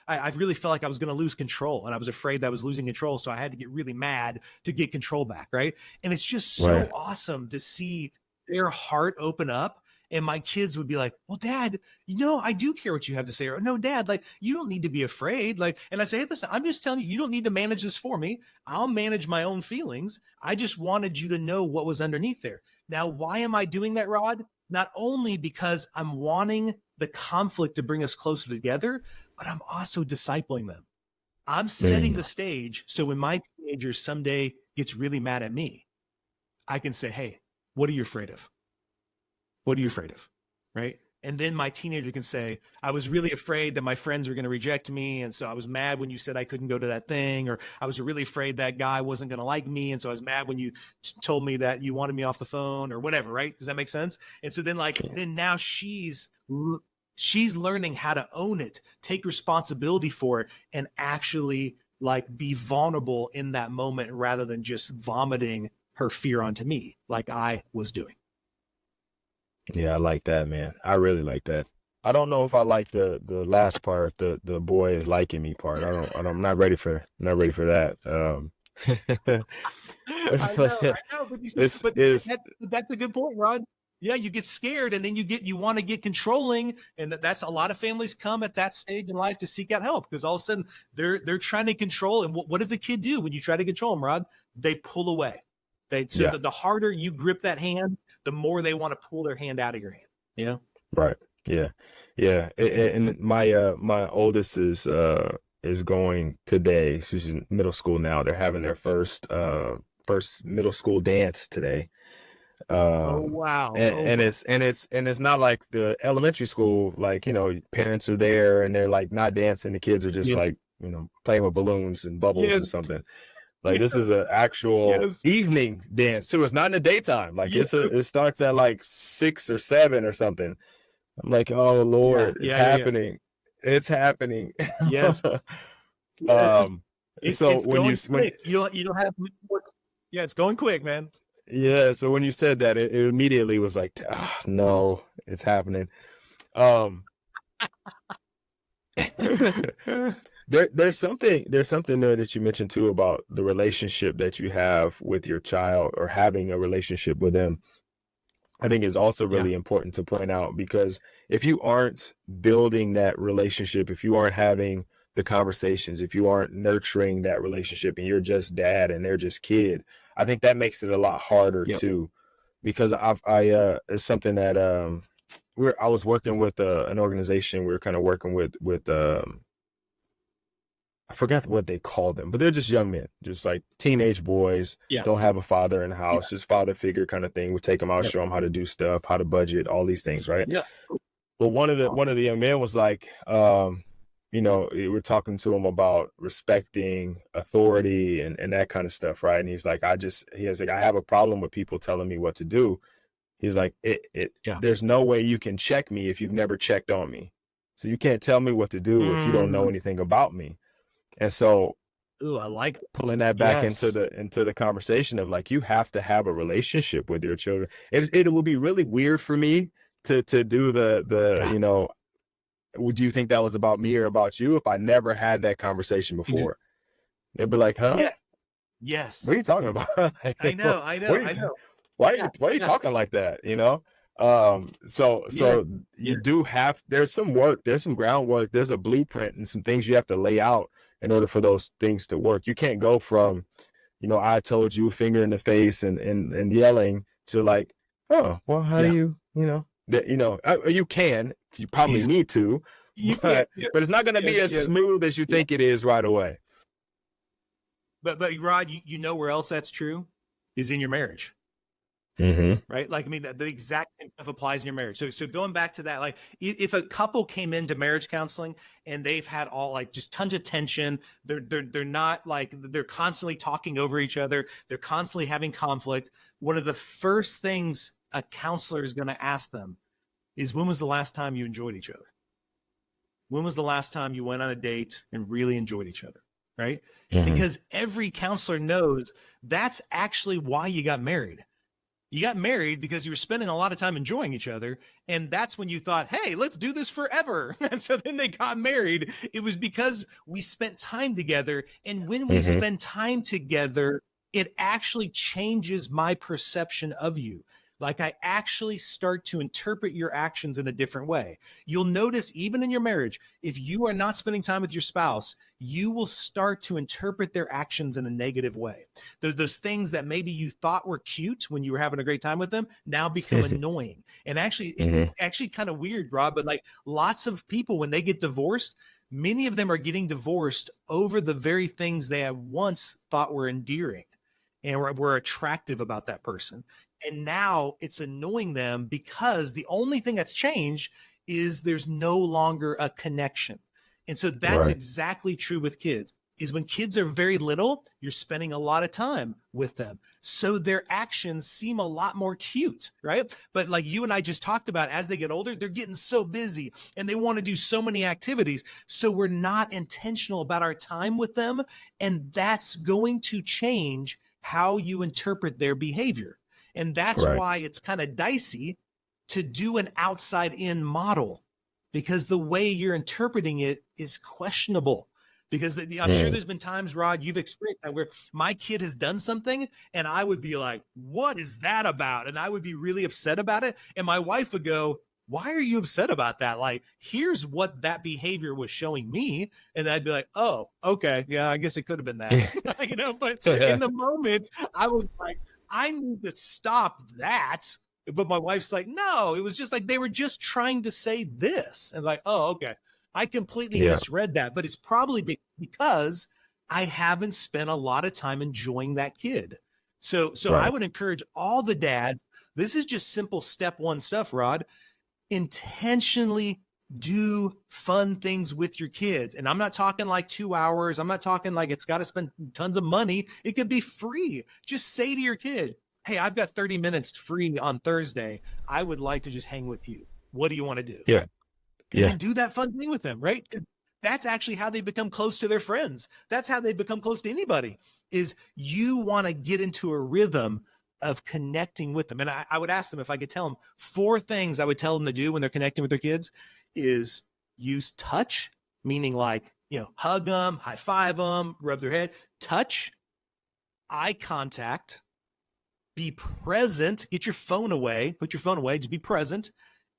I really felt like I was going to lose control, and I was afraid that I was losing control. So I had to get really mad to get control back. Right. And it's just so awesome to see their heart open up. And my kids would be like, well, Dad, I do care what you have to say. Or no, Dad, like, you don't need to be afraid. Like, and I say, hey, listen, I'm just telling you, you don't need to manage this for me. I'll manage my own feelings. I just wanted you to know what was underneath there. Now, why am I doing that, Rod? Not only because I'm wanting the conflict to bring us closer together, but I'm also discipling them. I'm setting the stage so when my teenager someday gets really mad at me, I can say, hey, what are you afraid of? What are you afraid of? Right? And then my teenager can say, I was really afraid that my friends were going to reject me. And so I was mad when you said I couldn't go to that thing, or I was really afraid that guy wasn't going to like me. And so I was mad when you told me that you wanted me off the phone or whatever. Right? Does that make sense? And so then then now she's learning how to own it, take responsibility for it, and actually be vulnerable in that moment rather than just vomiting her fear onto me like I was doing. Yeah, I like that, man. I really like that. I don't know if I like the last part, the boy is liking me part. I'm not ready for that. I know, but that's a good point, Rod. Yeah, you get scared and then you want to get controlling, and that's a lot of families come at that stage in life to seek out help because all of a sudden they're trying to control. And what does a kid do when you try to control them, Rod? They pull away. The harder you grip that hand, the more they want to pull their hand out of your hand. Yeah. Right. Yeah. Yeah. And my oldest is going today. She's in middle school now. They're having their first middle school dance today. Oh wow. And it's not like the elementary school, parents are there and they're not dancing. The kids are just playing with balloons and bubbles or something. This is an actual evening dance too. It's not in the daytime. It starts at 6 or 7 or something. I'm like, oh Lord, it's happening. It's happening. Yes. So when you don't have it's going quick, man. Yeah. So when you said that, it immediately was like, no, it's happening. There's something there that you mentioned too about the relationship that you have with your child or having a relationship with them. I think is also really important to point out, because if you aren't building that relationship, if you aren't having the conversations, if you aren't nurturing that relationship and you're just dad and they're just kid, I think that makes it a lot harder too, because it's something that I was working with an organization. We were kind of working with I forgot what they call them, but they're just young men, just teenage boys, don't have a father in the house, just father figure kind of thing. We take them out, show them how to do stuff, how to budget, all these things, right? Yeah. But one of the young men was we're talking to him about respecting authority and that kind of stuff, right? And he's like, I have a problem with people telling me what to do. He's like, there's no way you can check me if you've never checked on me. So you can't tell me what to do if you don't know anything about me. And so, I like pulling that back into the conversation of you have to have a relationship with your children. It will be really weird for me to do would you think that was about me or about you if I never had that conversation before? They'd be like, huh? Yeah. Yes. What are you talking about? I know. Why are you talking like that? You do have, there's some work, there's some groundwork, there's a blueprint and some things you have to lay out in order for those things to work. You can't go from, I told you, finger in the face and yelling to oh, well, how do you, you can, you probably need to, but it's not going to be as smooth as you think it is right away. But Rod, you know where else that's true is in your marriage. Mm-hmm. Right? The exact same stuff applies in your marriage. So going back to that, if a couple came into marriage counseling and they've had all just tons of tension, they're not they're constantly talking over each other, they're constantly having conflict. One of the first things a counselor is going to ask them is, when was the last time you enjoyed each other? When was the last time you went on a date and really enjoyed each other? Right? Mm-hmm. Because every counselor knows that's actually why you got married. You got married because you were spending a lot of time enjoying each other. And that's when you thought, hey, let's do this forever. And so then they got married. It was because we spent time together. And when we spend time together, it actually changes my perception of you. Like I actually start to interpret your actions in a different way. You'll notice even in your marriage, if you are not spending time with your spouse, you will start to interpret their actions in a negative way. Those things that maybe you thought were cute when you were having a great time with them now become annoying. And actually, it's actually kind of weird, Rob, but like lots of people, when they get divorced, many of them are getting divorced over the very things they had once thought were endearing and were attractive about that person. And now it's annoying them because the only thing that's changed is there's no longer a connection. And so that's exactly true with kids. Is when kids are very little, you're spending a lot of time with them. So their actions seem a lot more cute, right? But like you and I just talked about, as they get older, they're getting so busy and they want to do so many activities. So we're not intentional about our time with them. And that's going to change how you interpret their behavior. And that's why it's kind of dicey to do an outside in model, because the way you're interpreting it is questionable. Because I'm sure there's been times, Rod, you've experienced that where my kid has done something and I would be like, what is that about? And I would be really upset about it. And my wife would go, why are you upset about that? Like, here's what that behavior was showing me. And I'd be like, oh, okay. Yeah, I guess it could have been that. You know, but in the moment, I was like, I need to stop that. But my wife's like, no, it was just like they were just trying to say this. And like, oh, okay. I completely misread that, but it's probably because I haven't spent a lot of time enjoying that kid. So I would encourage all the dads. This is just simple step one stuff, Rod. Intentionally do fun things with your kids. And I'm not talking like 2 hours. I'm not talking like it's got to spend tons of money. It could be free. Just say to your kid, hey, I've got 30 minutes free on Thursday. I would like to just hang with you. What do you want to do? Yeah. And do that fun thing with them, right? That's actually how they become close to their friends. That's how they become close to anybody, is you want to get into a rhythm of connecting with them. And I would ask them if I could tell them 4 things I would tell them to do when they're connecting with their kids is use touch, meaning like, you know, hug them, high five them, rub their head, touch, eye contact, be present, get your phone away, put your phone away, just be present,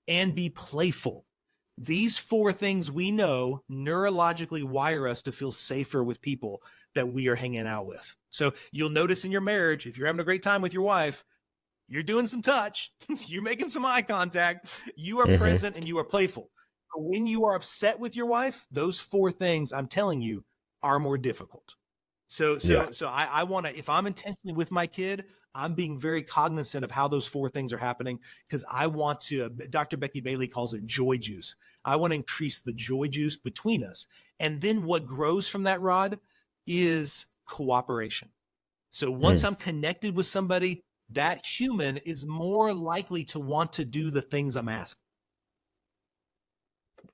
and be playful. These 4 things we know neurologically wire us to feel safer with people that we are hanging out with. So you'll notice in your marriage, if you're having a great time with your wife, you're doing some touch, you're making some eye contact, you are present and you are playful. But when you are upset with your wife, those 4 things I'm telling you are more difficult. So I want to, if I'm intentionally with my kid, I'm being very cognizant of how those 4 things are happening, because I want to, Dr. Becky Bailey calls it joy juice. I want to increase the joy juice between us. And then what grows from that, Rod, is cooperation. So once I'm connected with somebody, that human is more likely to want to do the things I'm asking.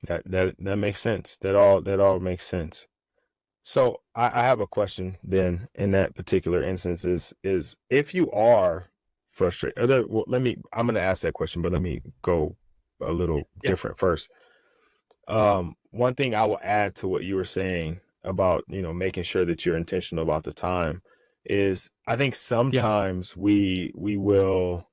That makes sense. That all makes sense. So I have a question then in that particular instance is if you are frustrated, well, I'm going to ask that question, but let me go a little different first. One thing I will add to what you were saying about, you know, making sure that you're intentional about the time is I think sometimes we will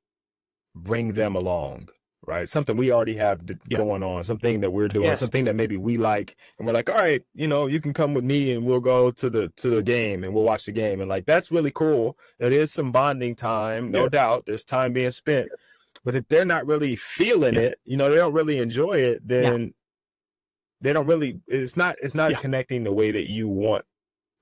bring them along. Right. Something we already have going on, something that we're doing, something that maybe we like. And we're like, all right, you know, you can come with me and we'll go to the game and we'll watch the game. And like, that's really cool. There is some bonding time, no doubt. There's time being spent. But if they're not really feeling it, you know, they don't really enjoy it, then they don't really, it's not connecting the way that you want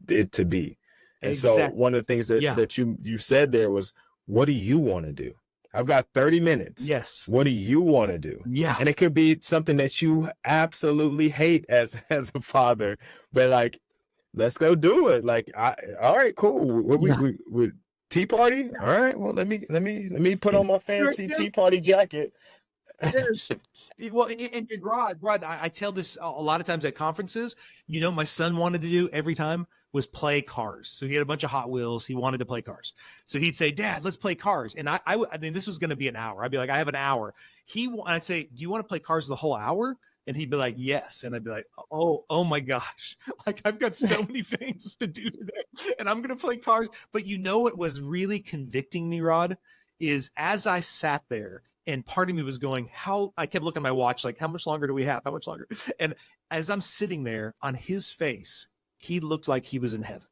it to be. And so one of the things that you said there was, what do you want to do? I've got 30 minutes. Yes. What do you want to do? Yeah. And it could be something that you absolutely hate as a father, but like, let's go do it. Like, all right, cool. We tea party. All right. Well, let me put on my fancy tea party jacket. Well, and Rod, I tell this a lot of times at conferences. You know, my son wanted to do every time was play cars. So he had a bunch of Hot Wheels. He wanted to play cars. So he'd say, Dad, let's play cars. And I mean, this was going to be an hour. I'd be like, I have an hour. I'd say, do you want to play cars the whole hour? And he'd be like, yes. And I'd be like, oh my gosh. Like, I've got so many things to do today and I'm going to play cars. But you know, what was really convicting me, Rod, is as I sat there and part of me was going, I kept looking at my watch, like, how much longer do we have? How much longer? And as I'm sitting there, on his face, he looked like he was in heaven.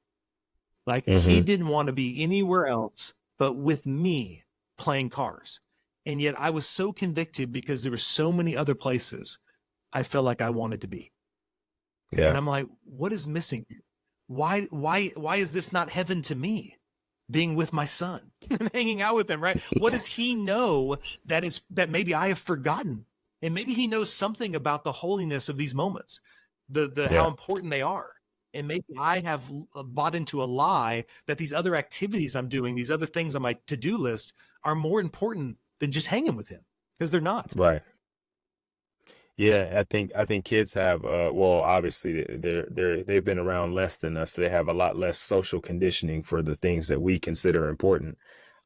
Like he didn't want to be anywhere else but with me playing cars. And yet I was so convicted because there were so many other places I felt like I wanted to be. Yeah. And I'm like, what is missing? Why is this not heaven to me? Being with my son and hanging out with him, right? What does he know that maybe I have forgotten? And maybe he knows something about the holiness of these moments, how important they are. And maybe I have bought into a lie that these other activities I'm doing, these other things on my to-do list are more important than just hanging with him, because they're not. Right. Yeah, I think kids have well, obviously they've been around less than us, so they have a lot less social conditioning for the things that we consider important.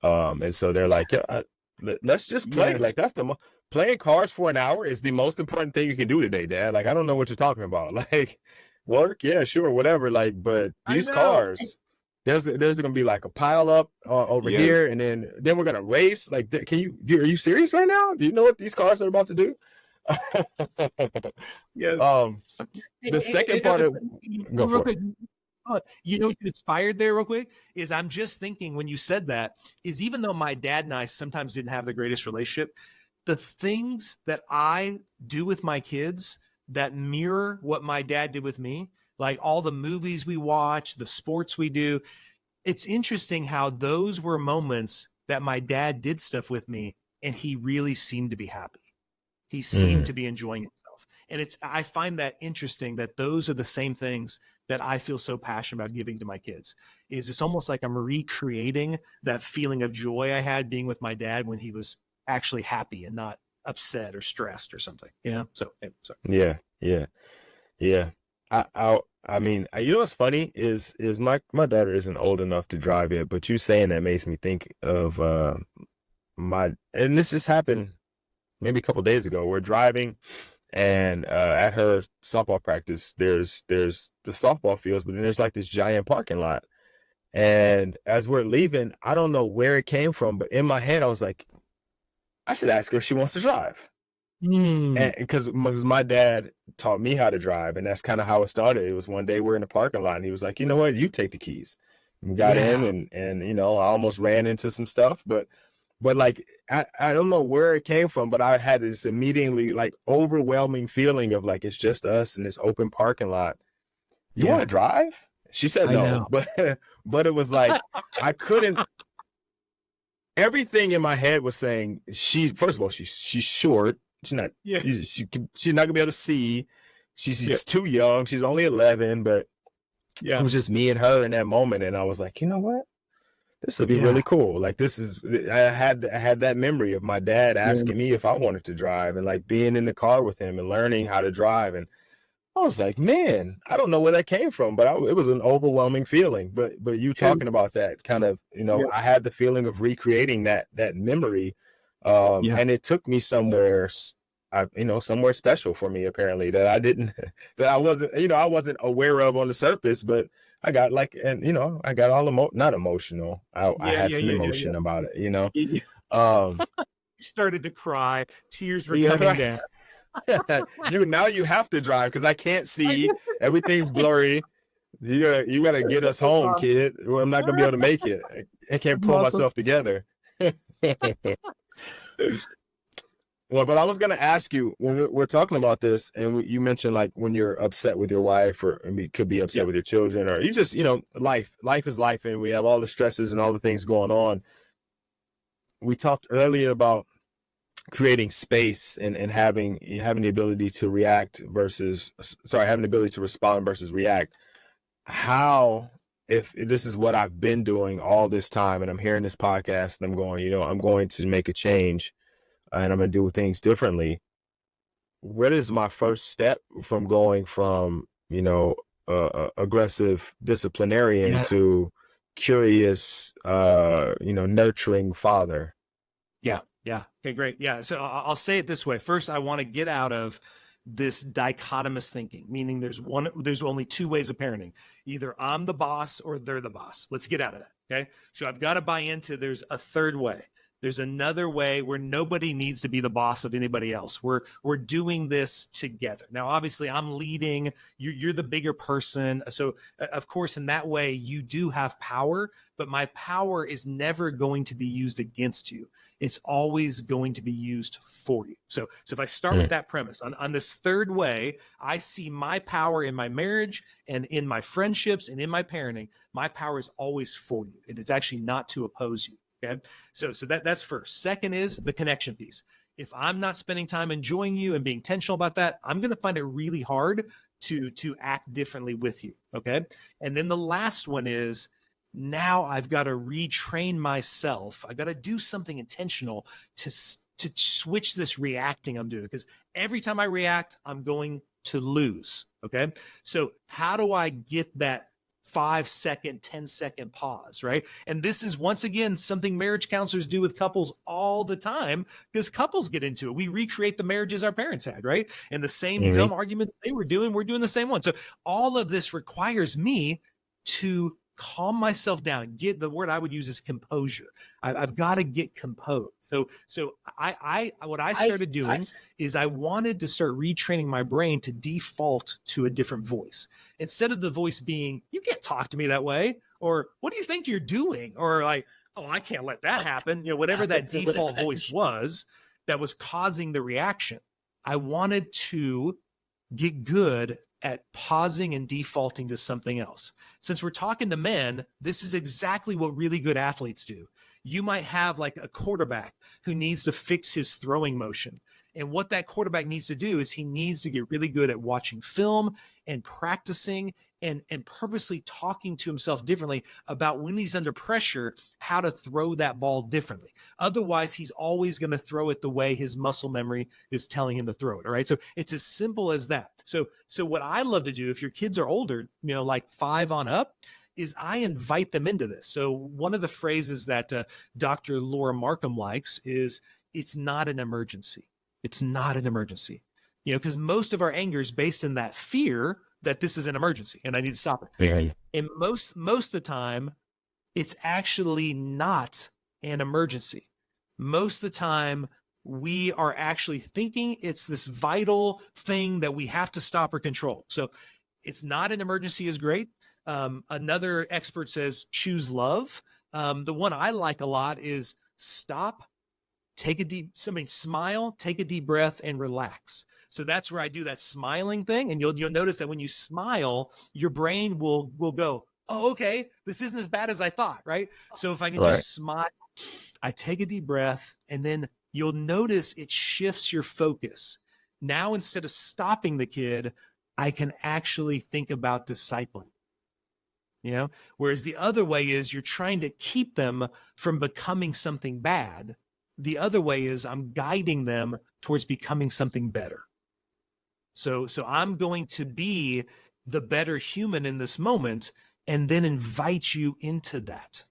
And so they're like, yeah, let's just play. Yes. Like that's playing cards for an hour is the most important thing you can do today, Dad. Like I don't know what you're talking about. Like work, yeah, sure, whatever. Like, but these cars, there's gonna be like a pile up over here, and then we're gonna race. Like, are you serious right now? Do you know what these cars are about to do? Yeah. The second part of go for it. You know what inspired there real quick is I'm just thinking when you said that is even though my dad and I sometimes didn't have the greatest relationship, the things that I do with my kids that mirror what my dad did with me, like all the movies we watch, the sports we do, it's interesting how those were moments that my dad did stuff with me and he really seemed to be happy. He seemed to be enjoying himself. And I find that interesting that those are the same things that I feel so passionate about giving to my kids. It's almost like I'm recreating that feeling of joy I had being with my dad when he was actually happy and not upset or stressed or something. So Yeah. I mean, you know what's funny is my daughter isn't old enough to drive yet, but you saying that makes me think of and this just happened maybe a couple of days ago. We're driving, and at her softball practice, there's the softball fields, but then there's like this giant parking lot. And as we're leaving, I don't know where it came from, but in my head, I was like, I should ask her if she wants to drive. And because my dad taught me how to drive, and that's kind of how it started. It was one day we're in the parking lot, and he was like, you know what, you take the keys. We got in, and I almost ran into some stuff, but like I don't know where it came from, but I had this immediately like overwhelming feeling of like it's just us in this open parking lot. You want to drive? She said no, but it was like I couldn't. Everything in my head was saying first of all she's short. She's not. She's not gonna be able to see. She's too young. She's only 11, but it was just me and her in that moment, and I was like, you know what? This would be really cool. Like I had that memory of my dad asking me if I wanted to drive and like being in the car with him and learning how to drive. And I was like, man, I don't know where that came from, but it was an overwhelming feeling. But you talking about that kind of, I had the feeling of recreating that memory. And it took me somewhere, somewhere special for me, apparently, that I wasn't aware of on the surface, but I got like, and I got all not emotional. I had some emotion about it, You started to cry. Tears were coming down. Now you have to drive because I can't see. Everything's blurry. You gotta get us home, kid. Well, I'm not gonna be able to make it. I can't pull myself together. Well, but I was going to ask you when we're talking about this, and you mentioned like when you're upset with your wife, or could be upset with your children, or you just, life is life, and we have all the stresses and all the things going on. We talked earlier about creating space and having the ability to having the ability to respond versus react. How, if this is what I've been doing all this time, and I'm hearing this podcast, and I'm going, I'm going to make a change. And I'm going to do things differently. What is my first step from going from, aggressive disciplinarian to curious, nurturing father? Yeah. Okay, great. Yeah. So I'll say it this way. First, I want to get out of this dichotomous thinking, meaning there's only two ways of parenting. Either I'm the boss or they're the boss. Let's get out of that. Okay. So I've got to buy into there's a third way. There's another way where nobody needs to be the boss of anybody else. We're doing this together. Now, obviously, I'm leading. You're the bigger person. So, of course, in that way, you do have power, but my power is never going to be used against you. It's always going to be used for you. So if I start with that premise, on this third way, I see my power in my marriage and in my friendships and in my parenting. My power is always for you. And it's actually not to oppose you. Okay. So that's first. Second is the connection piece. If I'm not spending time enjoying you and being intentional about that, I'm going to find it really hard to act differently with you. Okay. And then the last one is, now I've got to retrain myself. I got to do something intentional to switch this reacting I'm doing, because every time I react, I'm going to lose. Okay. So how do I get that 5-second, 10-second pause, right? And this is, once again, something marriage counselors do with couples all the time, because couples get into it. We recreate the marriages our parents had, right? And the same dumb arguments they were doing, we're doing the same one. So all of this requires me to calm myself down. Get, the word I would use is composure. I've got to get composed. So what I started doing is I wanted to start retraining my brain to default to a different voice. Instead of the voice being, you can't talk to me that way, or what do you think you're doing? Or like, oh, I can't let that happen. You know, whatever that default voice was that was causing the reaction. I wanted to get good at pausing and defaulting to something else. Since we're talking to men, this is exactly what really good athletes do. You might have like a quarterback who needs to fix his throwing motion. And what that quarterback needs to do is he needs to get really good at watching film and practicing and purposely talking to himself differently about, when he's under pressure, how to throw that ball differently. Otherwise, he's always going to throw it the way his muscle memory is telling him to throw it. All right. So it's as simple as that. So what I love to do, if your kids are older, you know, like 5 on up, is I invite them into this. So one of the phrases that Dr. Laura Markham likes is, it's not an emergency. It's not an emergency. You know, because most of our anger is based in that fear that this is an emergency and I need to stop it. Yeah. And most of the time, it's actually not an emergency. Most of the time, we are actually thinking it's this vital thing that we have to stop or control. So it's not an emergency is great. Another expert says, choose love. The one I like a lot is stop, smile, take a deep breath, and relax. So that's where I do that smiling thing. And you'll notice that when you smile, your brain will go, oh, okay, this isn't as bad as I thought, right? So if I can just smile, I take a deep breath, and then you'll notice it shifts your focus. Now, instead of stopping the kid, I can actually think about discipling. You know, whereas the other way is you're trying to keep them from becoming something bad. The other way is I'm guiding them towards becoming something better. So I'm going to be the better human in this moment, and then invite you into that.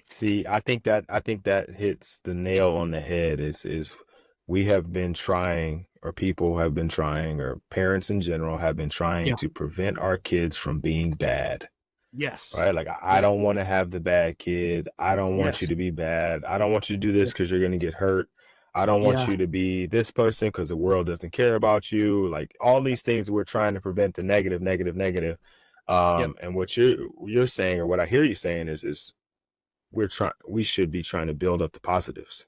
See, I think that hits the nail on the head. Is we have been trying, or people have been trying, or parents in general have been trying to prevent our kids from being bad. Yes. Right? Like, I don't want to have the bad kid. I don't want you to be bad. I don't want you to do this because you're going to get hurt. I don't want you to be this person because the world doesn't care about you. Like, all these things we're trying to prevent the negative. And what you're saying, or what I hear you saying is we should be trying to build up the positives.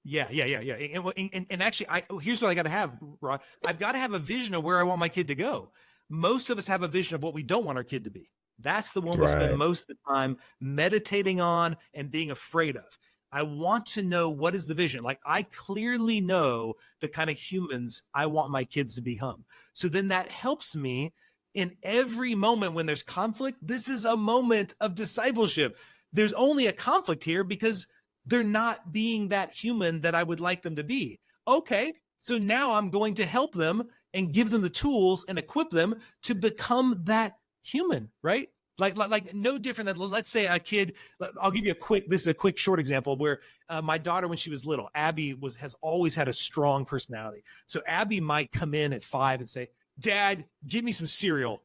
Yeah. And actually, here's what I got to have, Rod. I've got to have a vision of where I want my kid to go. Most of us have a vision of what we don't want our kid to be. That's the one we spend most of the time meditating on and being afraid of. I want to know, what is the vision? Like, I clearly know the kind of humans I want my kids to become. So then that helps me in every moment when there's conflict. This is a moment of discipleship. There's only a conflict here because they're not being that human that I would like them to be. Okay, so now I'm going to help them and give them the tools and equip them to become that human, right? Like no different than, let's say, a kid. I'll give you a quick short example where my daughter, when she was little, Abby has always had a strong personality. So Abby might come in at 5 and say, "Dad, give me some cereal."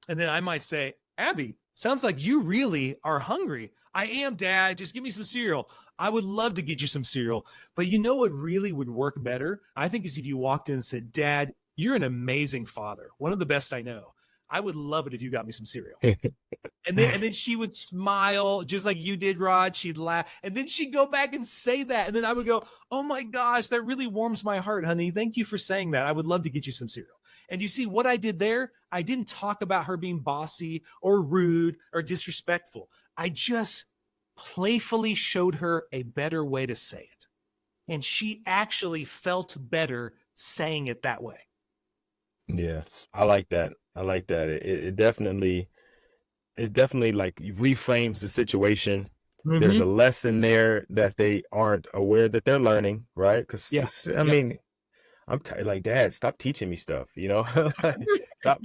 And then I might say, "Abby, sounds like you really are hungry. I am, Dad. Just give me some cereal. I would love to get you some cereal. But you know what really would work better? I think is if you walked in and said, Dad, you're an amazing father. One of the best I know. I would love it if you got me some cereal. And then she would smile just like you did, Rod. She'd laugh. And then she'd go back and say that. And then I would go, oh my gosh, that really warms my heart, honey. Thank you for saying that. I would love to get you some cereal. And you see what I did there? I didn't talk about her being bossy or rude or disrespectful. I just playfully showed her a better way to say it. And she actually felt better saying it that way. Yes, I like that. I like that. It definitely like reframes the situation. There's a lesson there that they aren't aware that they're learning, right? Because Yes. I mean, I'm tired. Like, Dad, stop teaching me stuff. Stop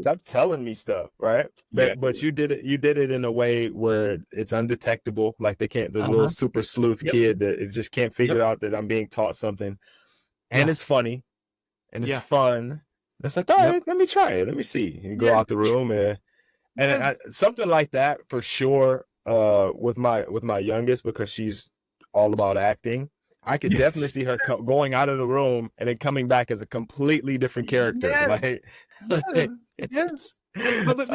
stop telling me stuff, right? But you did it. You did it in a way where it's undetectable. Like they can't. The little super sleuth kid that it just can't figure out that I'm being taught something, and it's funny, and it's fun. It's like, all right, let me try it. Let me see. You go out the room and something like that for sure. With my youngest, because she's all about acting. I could definitely see her going out of the room and then coming back as a completely different character. Yes. But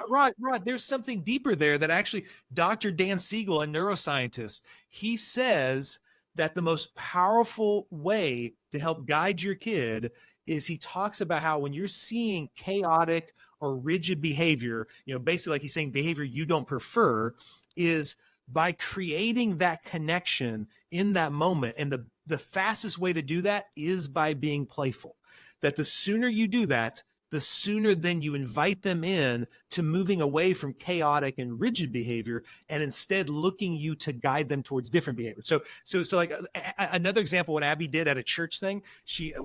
Rod, there's something deeper there that actually Dr. Dan Siegel, a neuroscientist, he says that the most powerful way to help guide your kid is he talks about how when you're seeing chaotic or rigid behavior, basically like he's saying behavior you don't prefer, is by creating that connection in that moment. And the fastest way to do that is by being playful. That the sooner you do that, the sooner then you invite them in to moving away from chaotic and rigid behavior and instead looking you to guide them towards different behavior. So like another example, what Abby did at a church thing,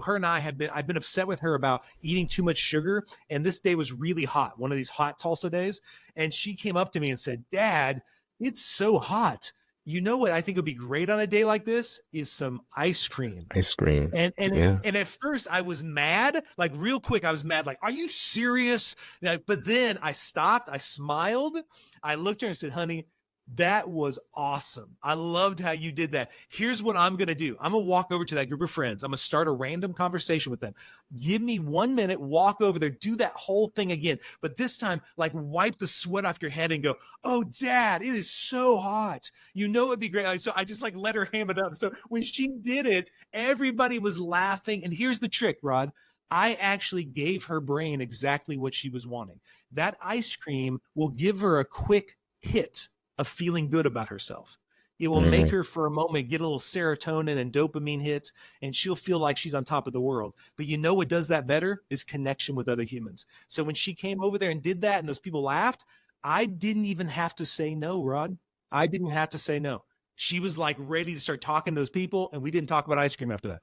her and I've been upset with her about eating too much sugar. And this day was really hot, one of these hot Tulsa days. And she came up to me and said, Dad, it's so hot. You know what I think would be great on a day like this is some ice cream. Ice cream. And at first I was mad, like real quick, I was mad, like, are you serious? But then I stopped, I smiled, I looked at her and said, honey, that was awesome. I loved how you did that. Here's what I'm going to do. I'm going to walk over to that group of friends. I'm going to start a random conversation with them. Give me 1 minute, walk over there, do that whole thing again. But this time, like wipe the sweat off your head and go, oh, Dad, it is so hot. You know, it'd be great. So I just like let her ham it up. So when she did it, everybody was laughing. And here's the trick, Rod. I actually gave her brain exactly what she was wanting. That ice cream will give her a quick hit of feeling good about herself. It will make her for a moment get a little serotonin and dopamine hits, and she'll feel like she's on top of the world. But you know what does that better is connection with other humans. So when she came over there and did that and those people laughed, I didn't even have to say no, Rod. I didn't have to say no. She was like ready to start talking to those people, and we didn't talk about ice cream after that.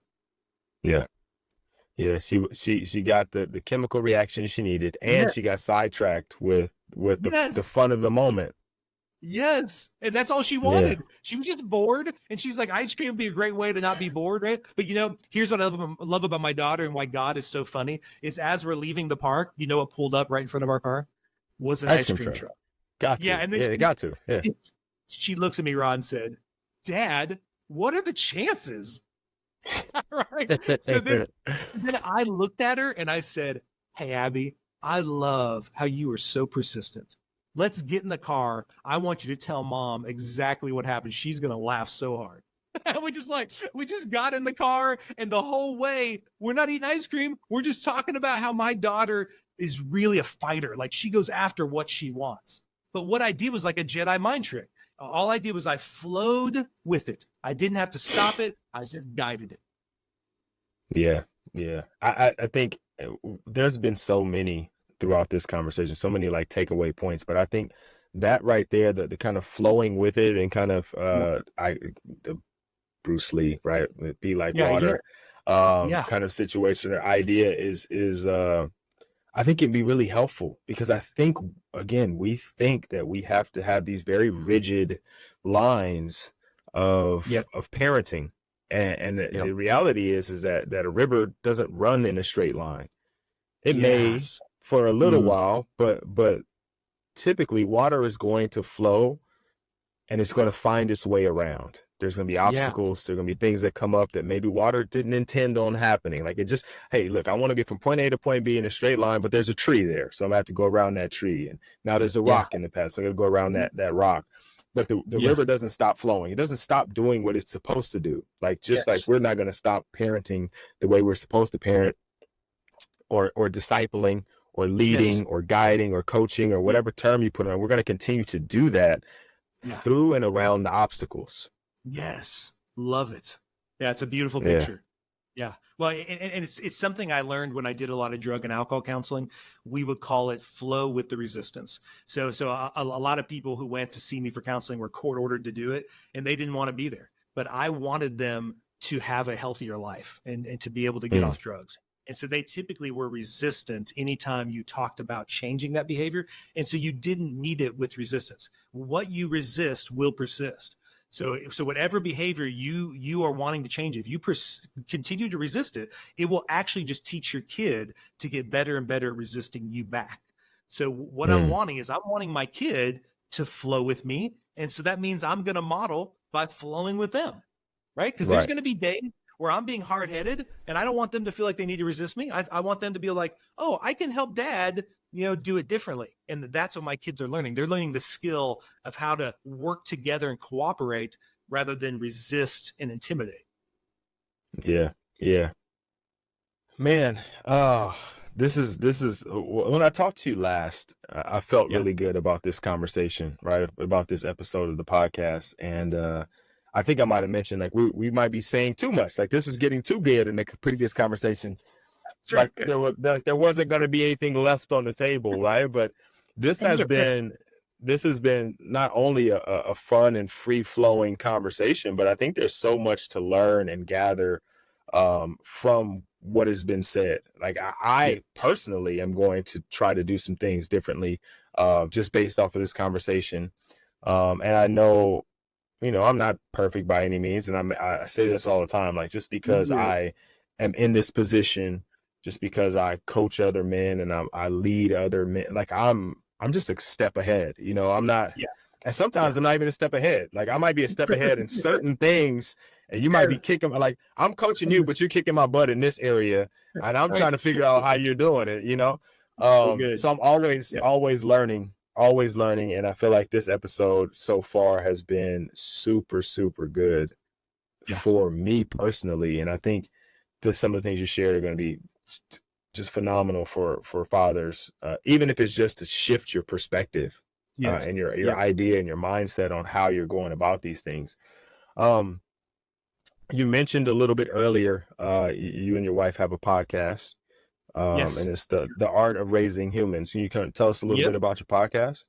Yeah. Yeah, she got the chemical reaction she needed, and she got sidetracked with the fun of the moment. Yes. And that's all she wanted. Yeah. She was just bored. And she's like, ice cream would be a great way to not be bored, right? But here's what I love about my daughter and why God is so funny is as we're leaving the park, what pulled up right in front of our car was an ice cream truck. Got to. Yeah. And then it got to. Yeah. She looks at me, Rod, and said, Dad, what are the chances? Right. So then I looked at her and I said, hey, Abby, I love how you are so persistent. Let's get in the car. I want you to tell Mom exactly what happened. She's going to laugh so hard. we just got in the car, and the whole way we're not eating ice cream. We're just talking about how my daughter is really a fighter. Like she goes after what she wants. But what I did was like a Jedi mind trick. All I did was I flowed with it. I didn't have to stop it. I just guided it. Yeah. Yeah. I think there's been so many throughout this conversation, so many like takeaway points, but I think that right there, the kind of flowing with it and kind of the Bruce Lee, right, be like water kind of situation or idea is I think it'd be really helpful, because I think again we think that we have to have these very rigid lines of parenting, and the reality is that a river doesn't run in a straight line. It may for a little while, but typically water is going to flow and it's going to find its way around. There's going to be obstacles. There's going to be things that come up that maybe water didn't intend on happening. Like it just, hey, look, I want to get from point A to point B in a straight line, but there's a tree there. So I'm going to have to go around that tree. And now there's a rock in the path. So I'm going to go around that rock. But the river doesn't stop flowing. It doesn't stop doing what it's supposed to do. Like, just like we're not going to stop parenting the way we're supposed to parent, or discipling or leading or guiding or coaching or whatever term you put on. We're going to continue to do that through and around the obstacles. Yes. Love it. Yeah. It's a beautiful picture. Yeah. Well, and it's something I learned when I did a lot of drug and alcohol counseling. We would call it flow with the resistance. So a lot of people who went to see me for counseling were court ordered to do it, and they didn't want to be there. But I wanted them to have a healthier life and to be able to get off drugs. And so they typically were resistant anytime you talked about changing that behavior. And so you didn't need it with resistance. What you resist will persist. So whatever behavior you are wanting to change, if you continue to resist it, it will actually just teach your kid to get better and better at resisting you back. So what I'm wanting my kid to flow with me. And so that means I'm going to model by flowing with them, right? Because there's going to be days where I'm being hard-headed and I don't want them to feel like they need to resist me. I want them to be like, oh, I can help dad, do it differently. And that's what my kids are learning. They're learning the skill of how to work together and cooperate rather than resist and intimidate. Yeah. Yeah. Man, this is when I talked to you last, I felt really good about this conversation, right? About this episode of the podcast. And I think I might have mentioned, like, we might be saying too much. Like, this is getting too good in the previous conversation. Like there wasn't going to be anything left on the table, right? But this has been not only a fun and free flowing conversation, but I think there's so much to learn and gather from what has been said. Like I personally am going to try to do some things differently, just based off of this conversation. And I know, I'm not perfect by any means, and I say this all the time. Like, just because I am in this position, just because I coach other men and I lead other men, like I'm just a step ahead. I'm not, and sometimes I'm not even a step ahead. Like I might be a step ahead in certain things, and you might be kicking, like I'm coaching you, but you're kicking my butt in this area, and I'm trying to figure out how you're doing it. So I'm always learning. And I feel like this episode so far has been super, super good for me personally. And I think that some of the things you shared are going to be just phenomenal for fathers, even if it's just to shift your perspective and your idea and your mindset on how you're going about these things. You mentioned a little bit earlier, you and your wife have a podcast. And it's the art of raising humans. Can you tell us a little bit about your podcast?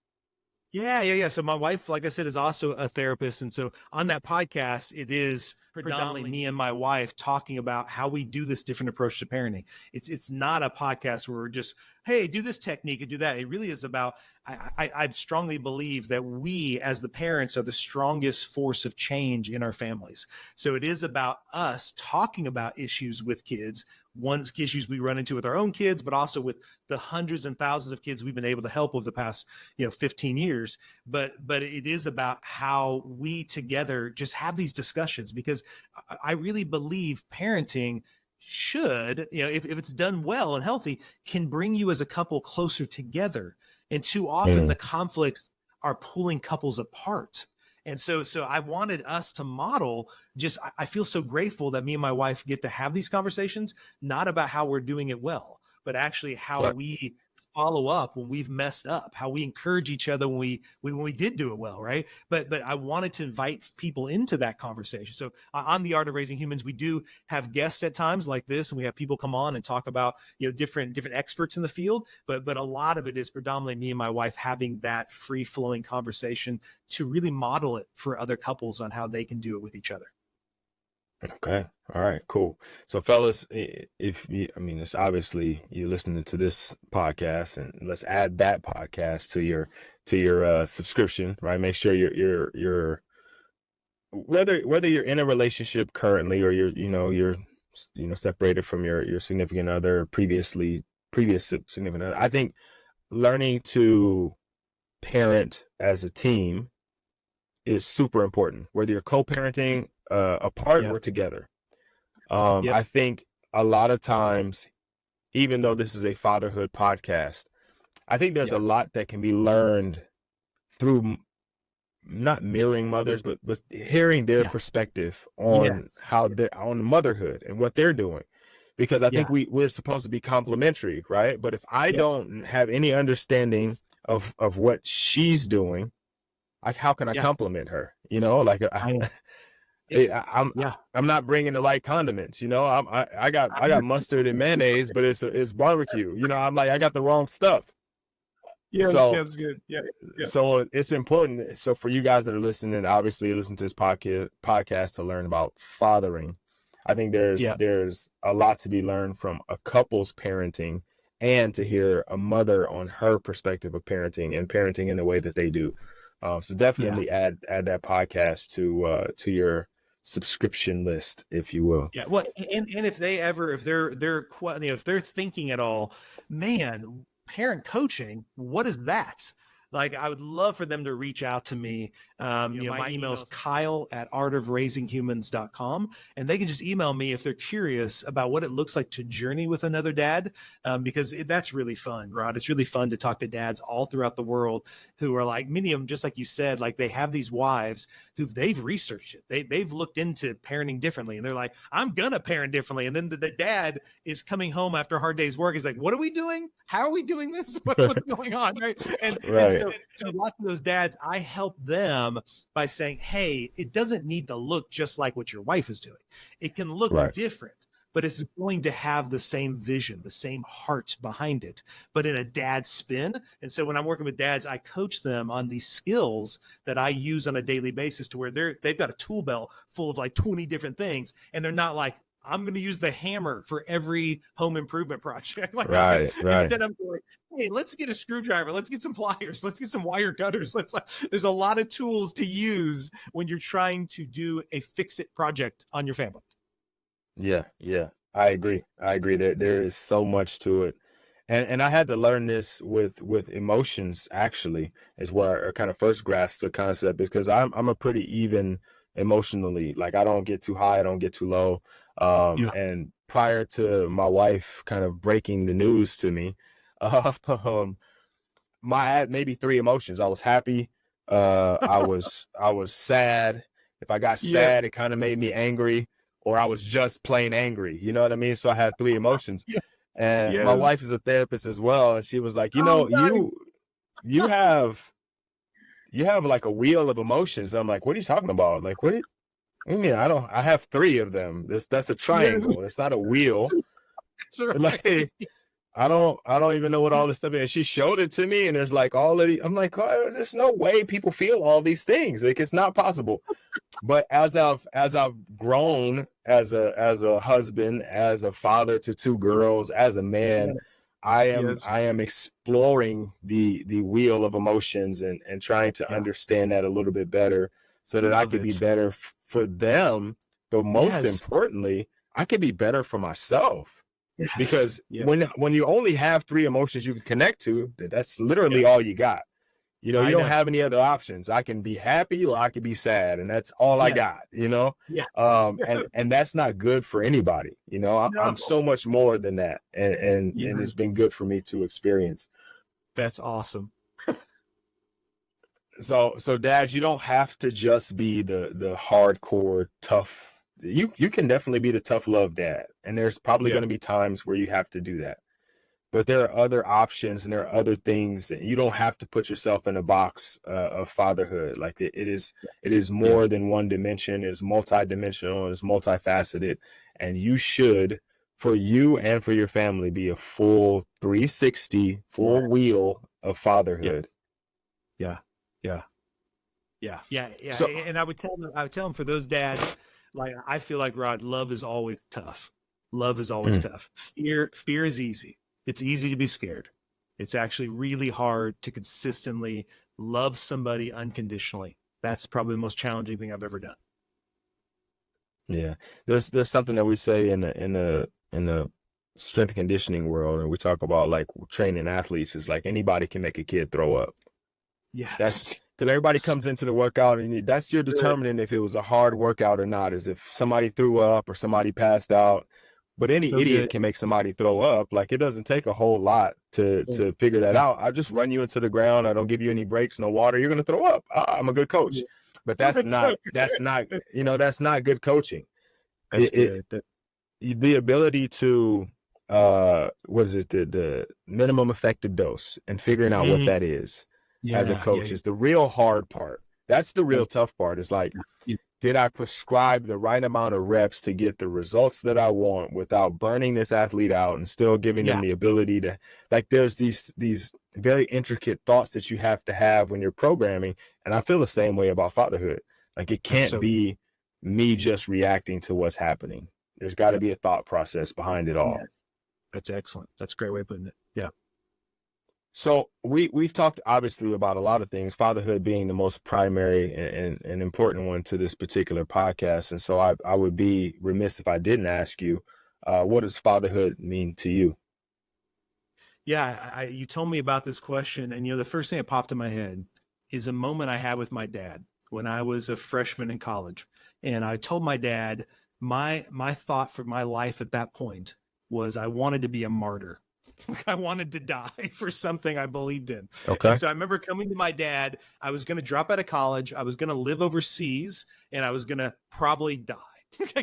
Yeah. So my wife, like I said, is also a therapist. And so on that podcast, it is predominantly me and my wife talking about how we do this different approach to parenting. It's not a podcast where we're just, hey, do this technique and do that. It really is about, I strongly believe that we as the parents are the strongest force of change in our families. So it is about us talking about issues with kids, issues we run into with our own kids, but also with the hundreds and thousands of kids we've been able to help over the past 15 years. But it is about how we together just have these discussions, because I really believe parenting should, if it's done well and healthy, can bring you as a couple closer together. And too often the conflicts are pulling couples apart. And so I wanted us to model, I feel so grateful that me and my wife get to have these conversations, not about how we're doing it well, but actually how we follow up when we've messed up, how we encourage each other when we did do it well, right? But I wanted to invite people into that conversation. So on the Art of Raising Humans, we do have guests at times like this, and we have people come on and talk about different experts in the field. But a lot of it is predominantly me and my wife having that free flowing conversation to really model it for other couples on how they can do it with each other. Okay. All right, cool. So fellas, it's obviously you're listening to this podcast, and let's add that podcast to your subscription, right? Make sure you're whether you're in a relationship currently, or you're separated from your significant other, previous significant other. I think learning to parent as a team is super important, whether you're co-parenting apart Yep. or together. Yep. I think a lot of times, even though this is a fatherhood podcast, I think there's a lot that can be learned through not mirroring mothers, but hearing their perspective on how they're on motherhood and what they're doing. Because I think we're supposed to be complementary, right? But if I don't have any understanding of what she's doing, like how can I compliment her? You know, like I'm not bringing the right condiments. You know, I got mustard and mayonnaise, but it's barbecue. You know, I'm like I got the wrong stuff. So that's good. So it's important. So for you guys that are listening, obviously listen to this podcast to learn about fathering. I think there's a lot to be learned from a couple's parenting, and to hear a mother on her perspective of parenting and parenting in the way that they do. So definitely add that podcast to your subscription list, if you will. Yeah. Well, and if they're thinking at all, man, parent coaching, what is that? Like, I would love for them to reach out to me. My email is kyle@artofraisinghumans.com, and they can just email me if they're curious about what it looks like to journey with another dad, because that's really fun, Rod. It's really fun to talk to dads all throughout the world who are like, many of them, just like you said, like they have these wives who they've researched it. They've looked into parenting differently, and they're like, I'm going to parent differently. And then the dad is coming home after a hard day's work. He's like, what are we doing? How are we doing this? What's going on? Right. And so lots of those dads, I help them by saying, hey, it doesn't need to look just like what your wife is doing. It can look different, but it's going to have the same vision, the same heart behind it, but in a dad spin. And so when I'm working with dads, I coach them on these skills that I use on a daily basis, to where they've got a tool belt full of like 20 different things. And they're not like, I'm going to use the hammer for every home improvement project. Right. Instead, I'm going, hey, let's get a screwdriver. Let's get some pliers. Let's get some wire cutters. There's a lot of tools to use when you're trying to do a fix-it project on your family. Yeah. I agree. There is so much to it. And I had to learn this with emotions, actually, is where I kind of first grasped the concept, because I'm a pretty even emotionally. Like, I don't get too high, I don't get too low. And prior to my wife kind of breaking the news to me, I had maybe three emotions. I was happy. I was sad. If I got sad, it kind of made me angry, or I was just plain angry. You know what I mean? So I had three emotions. And my wife is a therapist as well. And she was like, you have like a wheel of emotions. I'm like, what are you talking about? Like, what do you mean? I have three of them. That's a triangle. It's not a wheel. Right. Like, I don't even know what all this stuff is. And she showed it to me, and there's like all of I'm like, oh, there's no way people feel all these things. Like, it's not possible. But as I've grown as a husband, as a father to two girls, as a man, I am exploring the wheel of emotions and trying to understand that a little bit better, so that I could be better for them. But most importantly, I could be better for myself. Because when you only have three emotions you can connect to, that's literally all you got. You don't have any other options. I can be happy or I can be sad, and that's all I got, and that's not good for anybody. I'm so much more than that. And it's been good for me to experience. That's awesome. So dads, you don't have to just be the hardcore tough. You can definitely be the tough love dad, and there's probably going to be times where you have to do that. But there are other options, and there are other things that you don't have to put yourself in a box of fatherhood. Like, it is more than one dimension. It's multidimensional. It's multifaceted, and you should, for you and for your family, be a full 360, full wheel of fatherhood. Yeah. So, and I would tell them for those dads, like, I feel like, Rod, love is always tough. Love is always tough. Fear is easy. It's easy to be scared. It's actually really hard to consistently love somebody unconditionally. That's probably the most challenging thing I've ever done. Yeah. There's something that we say in the strength and conditioning world, and we talk about, like, training athletes, is like anybody can make a kid throw up. That's Yes. because everybody comes into the workout and that's your determining if it was a hard workout or not, is if somebody threw up or somebody passed out. But any So idiot good. can make somebody throw up. Like, it doesn't take a whole lot to figure that out. I just run you into the ground. I don't give you any breaks, no water. You're going to throw up. I'm a good coach. But that's That's not, so that's good. not, that's not good coaching. That's It, good. the ability to, what is it? The minimum effective dose and figuring out what Mhm. that is as a Yeah. coach is the real hard part. That's the real tough part. Is like, Yeah. did I prescribe the right amount of reps to get the results that I want without burning this athlete out and still giving them Yeah. the ability to, like, there's these very intricate thoughts that you have to have when you're programming. And I feel the same way about fatherhood. Like, it That's can't so be me just reacting to what's happening. There's got to Yep. be a thought process behind it all. Yes. That's excellent. That's a great way of putting it. Yeah. So we've talked obviously about a lot of things, fatherhood being the most primary and important one to this particular podcast. And so I would be remiss if I didn't ask you, what does fatherhood mean to you? Yeah. You told me about this question, and the first thing that popped in my head is a moment I had with my dad when I was a freshman in college. And I told my dad my thought for my life at that point was I wanted to be a martyr. I wanted to die for something I believed in. Okay. And so I remember coming to my dad. I was going to drop out of college. I was going to live overseas, and I was going to probably die.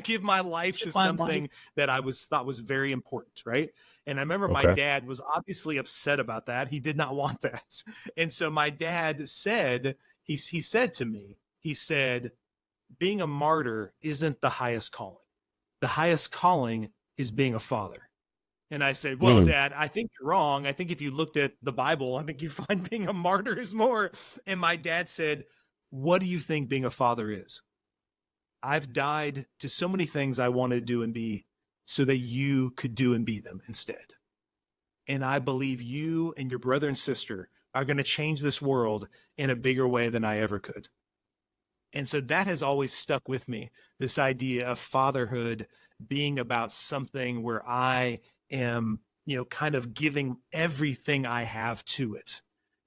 Give my life to something that I thought was very important, right? And I remember my Okay. dad was obviously upset about that. He did not want that. And so my dad said, he said to me, he said, being a martyr isn't the highest calling. The highest calling is being a father. And I said, well, Dad, I think you're wrong. I think if you looked at the Bible, I think you find being a martyr is more. And my dad said, what do you think being a father is? I've died to so many things I wanted to do and be so that you could do and be them instead. And I believe you and your brother and sister are going to change this world in a bigger way than I ever could. And so that has always stuck with me, this idea of fatherhood being about something where I am, kind of giving everything I have to it.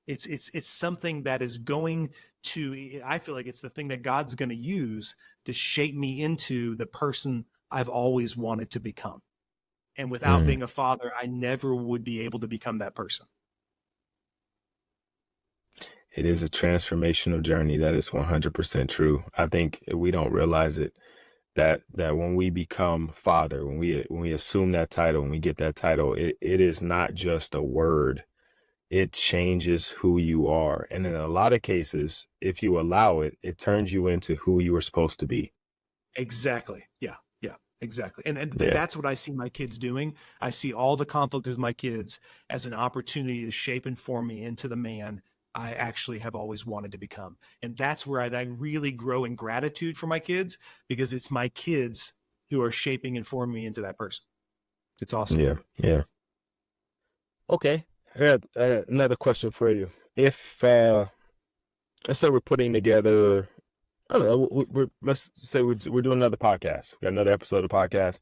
It's something that is going to, I feel like it's the thing that God's going to use to shape me into the person I've always wanted to become. And without being a father, I never would be able to become that person. It is a transformational journey. That is 100% true. I think we don't realize it, that when we become father, when we assume that title, when we get that title, it is not just a word. It changes who you are. And in a lot of cases, if you allow it, it turns you into who you were supposed to be. Exactly. Yeah. Yeah. Exactly. And Yeah. that's what I see my kids doing. I see all the conflict with my kids as an opportunity to shape and form me into the man I actually have always wanted to become. And that's where I really grow in gratitude for my kids, because it's my kids who are shaping and forming me into that person. It's awesome. Yeah. Yeah. Okay. I got another question for you. If, let's say we're putting together, I don't know, let's say we're doing another podcast. We got another episode of the podcast.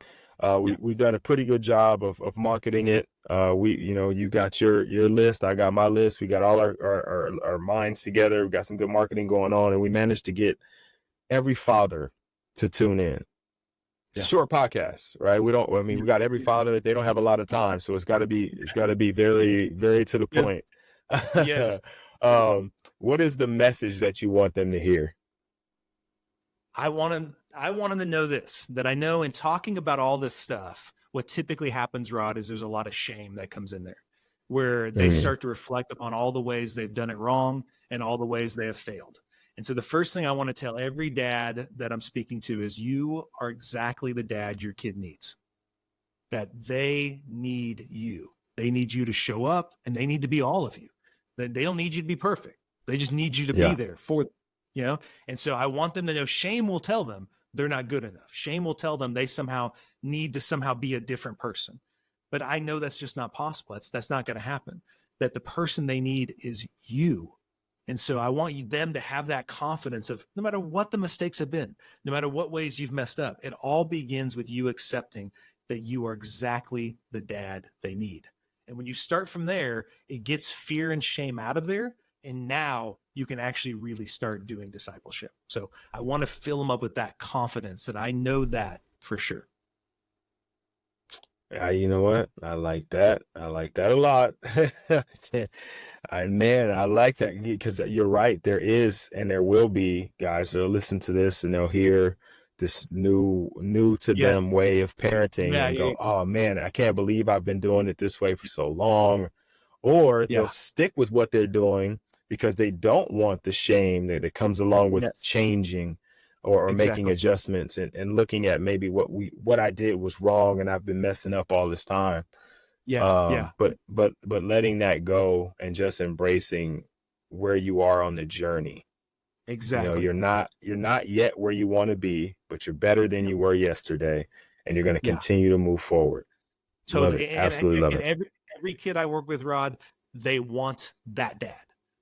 We've done a pretty good job of marketing it. You got your list. I got my list. We got all our minds together. We got some good marketing going on, and we managed to get every father to tune in. Yeah. Short podcast, right? We got every father. They don't have a lot of time, so it's got to be very, very to the point. Yes. What is the message that you want them to hear? I want them to know this, that I know in talking about all this stuff, what typically happens, Rod, is there's a lot of shame that comes in there, where they start to reflect upon all the ways they've done it wrong and all the ways they have failed. And so the first thing I want to tell every dad that I'm speaking to is you are exactly the dad your kid needs, that they need you. They need you to show up, and they need to be all of you. That they don't need you to be perfect. They just need you to be there for them. And so I want them to know shame will tell them they're not good enough. Shame will tell them they need to be a different person. But I know that's just not possible. That's not going to happen. That the person they need is you. And so I want them to have that confidence of no matter what the mistakes have been, no matter what ways you've messed up, it all begins with you accepting that you are exactly the dad they need. And when you start from there, it gets fear and shame out of there. And now you can actually really start doing discipleship. So I want to fill them up with that confidence that I know that for sure. You know what? I like that. I like that a lot. I like that because you're right. There is, and there will be guys that'll listen to this and they'll hear this new to Yes. them way of parenting Yeah, and yeah, go, oh man, I can't believe I've been doing it this way for so long. Or yeah. they'll stick with what they're doing because they don't want the shame that comes along with Yes. changing or making Exactly. adjustments and looking at maybe what I did was wrong and I've been messing up all this time. Yeah, yeah, But letting that go and just embracing where you are on the journey. You know, exactly. you're not yet where you want to be, but you're better than you were yesterday, and you're going to Yeah, continue to move forward. Love it. totally. Absolutely love And it. every kid I work with, Rod, they want that dad.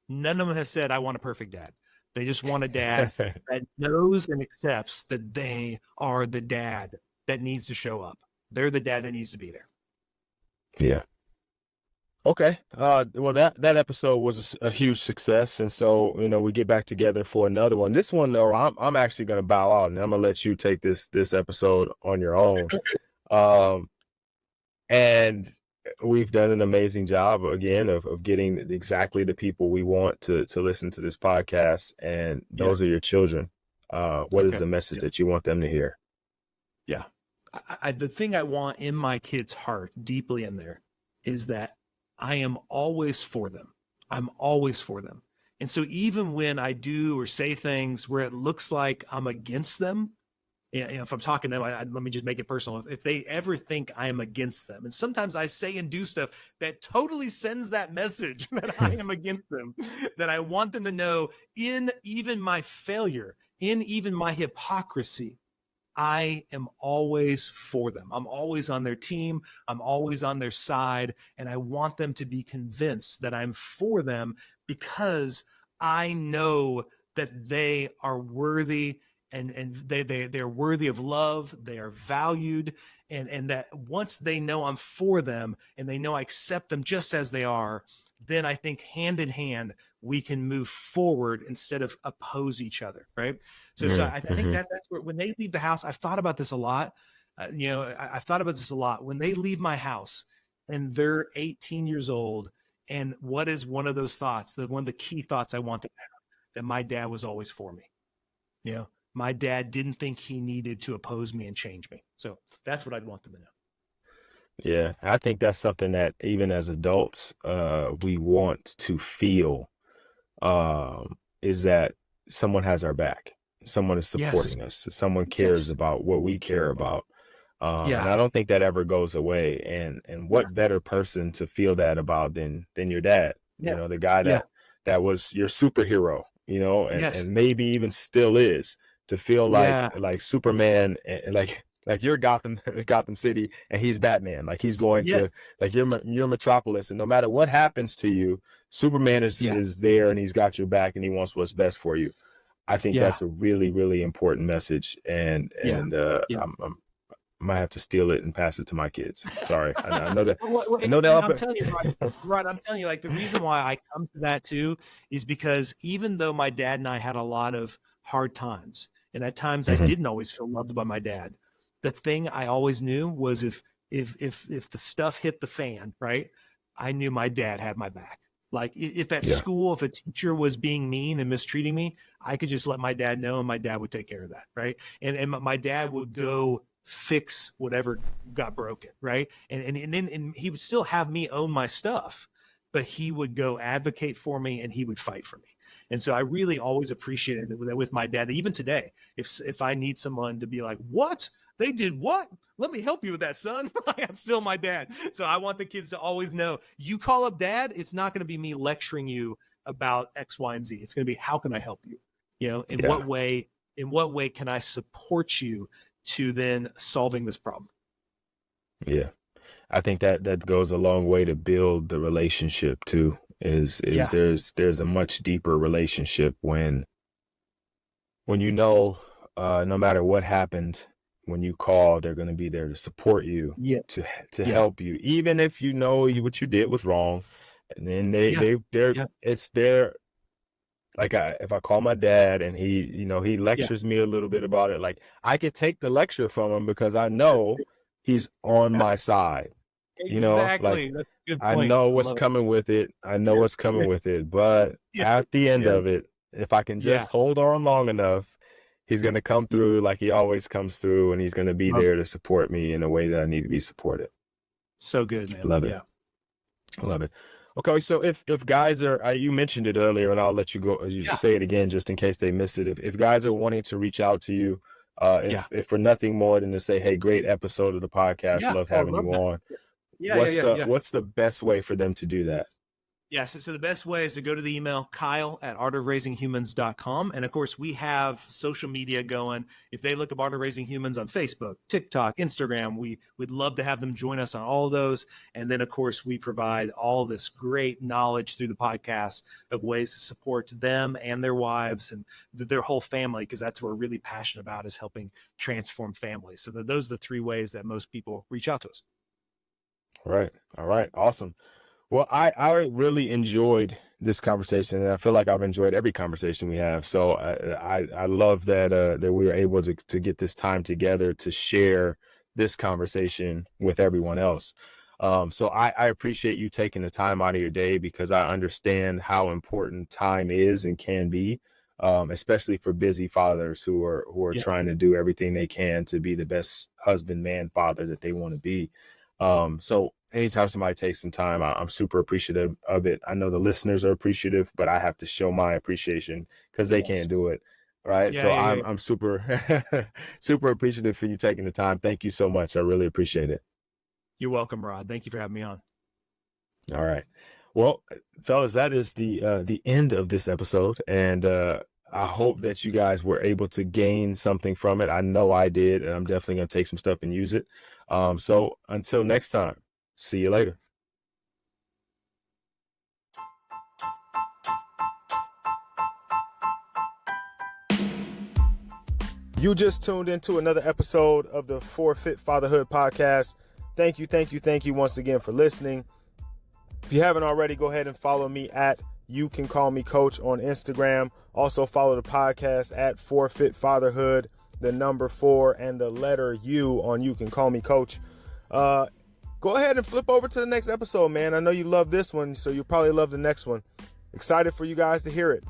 None of them has said, I want a perfect dad. They just want a dad that knows and accepts that they are the dad that needs to show up. They're the dad that needs to be there. Yeah. Okay. Well, that episode was a huge success, and so we get back together for another one. This one though, I'm actually gonna bow out, and I'm gonna let you take this episode on your own. Um, and we've done an amazing job again of getting exactly the people we want to listen to this podcast, and Yeah. those are your children. What is Okay. the message that you want them to hear? Yeah. The thing I want in my kid's heart, deeply in there, is that I am always for them. I'm always for them. And so even when I do or say things where it looks like I'm against them, if I'm talking to them, let me just make it personal. If they ever think I am against them, and sometimes I say and do stuff that totally sends that message that I am against them, that I want them to know in even my failure, in even my hypocrisy, I am always for them. I'm always on their team. I'm always on their side. And I want them to be convinced that I'm for them because I know that they are worthy and they're worthy of love. They are valued. And that once they know I'm for them and they know I accept them just as they are, then I think hand in hand, we can move forward instead of oppose each other. Right. So I think that's where, when they leave the house, I've thought about this a lot. I've thought about this a lot. When they leave my house and they're 18 years old, and what is one of those thoughts, one of the key thoughts I want them to have, that my dad was always for me. My dad didn't think he needed to oppose me and change me. So that's what I'd want them to know. Yeah, I think that's something that even as adults, we want to feel, is that someone has our back. Someone is supporting us. Someone cares about what we care about. And I don't think that ever goes away. And what better person to feel that about than your dad, the guy that was your superhero, and maybe even still is, to feel like Superman, and like you're Gotham City and he's Batman. Like he's going to, like you're Metropolis, and no matter what happens to you, Superman is there and he's got your back and he wants what's best for you. I think that's a really, really important message. And I might have to steal it and pass it to my kids. Sorry. I know that. I know that. I'm telling you, Rod, I'm telling you, like the reason why I come to that too is because even though my dad and I had a lot of hard times, and at times I didn't always feel loved by my dad, the thing I always knew was if the stuff hit the fan, right, I knew my dad had my back. Like if at school, if a teacher was being mean and mistreating me, I could just let my dad know and my dad would take care of that. Right. And my dad would go fix whatever got broken. Right. And then he would still have me own my stuff, but he would go advocate for me and he would fight for me. And so I really always appreciated that with my dad. Even today, if I need someone to be like, what? They did what? Let me help you with that, son. I'm still my dad. So I want the kids to always know, you call up dad, it's not going to be me lecturing you about X, Y, and Z. It's going to be, how can I help you? In what way can I support you to then solving this problem? Yeah. I think that goes a long way to build the relationship too, is there's a much deeper relationship when no matter what happened, when you call, they're going to be there to support you, to help you, even if what you did was wrong. And then it's if I call my dad and he, he Yeah. lectures me a little bit about it, like I could take the lecture from him because I know he's on my side. Like Exactly. That's a good I point. know I what's love it. coming with it. I know Yeah. what's coming with it. But Yeah. at the end Yeah. of it, if I can Yeah. just hold on long enough, he's going to come through like he always comes through, and he's going to be Love there it. to support me in a way that I need to be supported. So good, man. Love it. Yeah. I love it. Okay, so if guys are, you mentioned it earlier, and I'll let you go. You Yeah. say it again just in case they missed it. If guys are wanting to reach out to you, Yeah. if for nothing more than to say, hey, great episode of the podcast, Yeah. love Oh, I having love you that. on. Yeah. Yeah. Yeah. What's the best way for them to do that? Yeah, so the best way is to go to the email kyle@artofraisinghumans.com. And of course, we have social media going. If they look up Art of Raising Humans on Facebook, TikTok, Instagram, we'd love to have them join us on all of those. And then, of course, we provide all this great knowledge through the podcast of ways to support them and their wives and their whole family, because that's what we're really passionate about, is helping transform families. So those are the three ways that most people reach out to us. All right. Awesome. Well, I really enjoyed this conversation, and I feel like I've enjoyed every conversation we have. So I love that that we were able to get this time together to share this conversation with everyone else. So I appreciate you taking the time out of your day, because I understand how important time is and can be, especially for busy fathers who are Yeah. trying to do everything they can to be the best husband, man, father that they want to be. So anytime somebody takes some time, I'm super appreciative of it. I know the listeners are appreciative, but I have to show my appreciation because they can't do it. Right. Yeah, So yeah, yeah. I'm super, super appreciative for you taking the time. Thank you so much. I really appreciate it. You're welcome, Rod. Thank you for having me on. All right. Well, fellas, that is the end of this episode. And, I hope that you guys were able to gain something from it. I know I did, and I'm definitely going to take some stuff and use it. So until next time, see you later. You just tuned into another episode of the Forfeit Fatherhood podcast. Thank you once again for listening. If you haven't already, go ahead and follow me at You Can Call Me Coach on Instagram. Also follow the podcast at Forfeit Fatherhood, the number 4 and the letter U on You Can Call Me Coach. Go ahead and flip over to the next episode, man. I know you love this one, so you'll probably love the next one. Excited for you guys to hear it.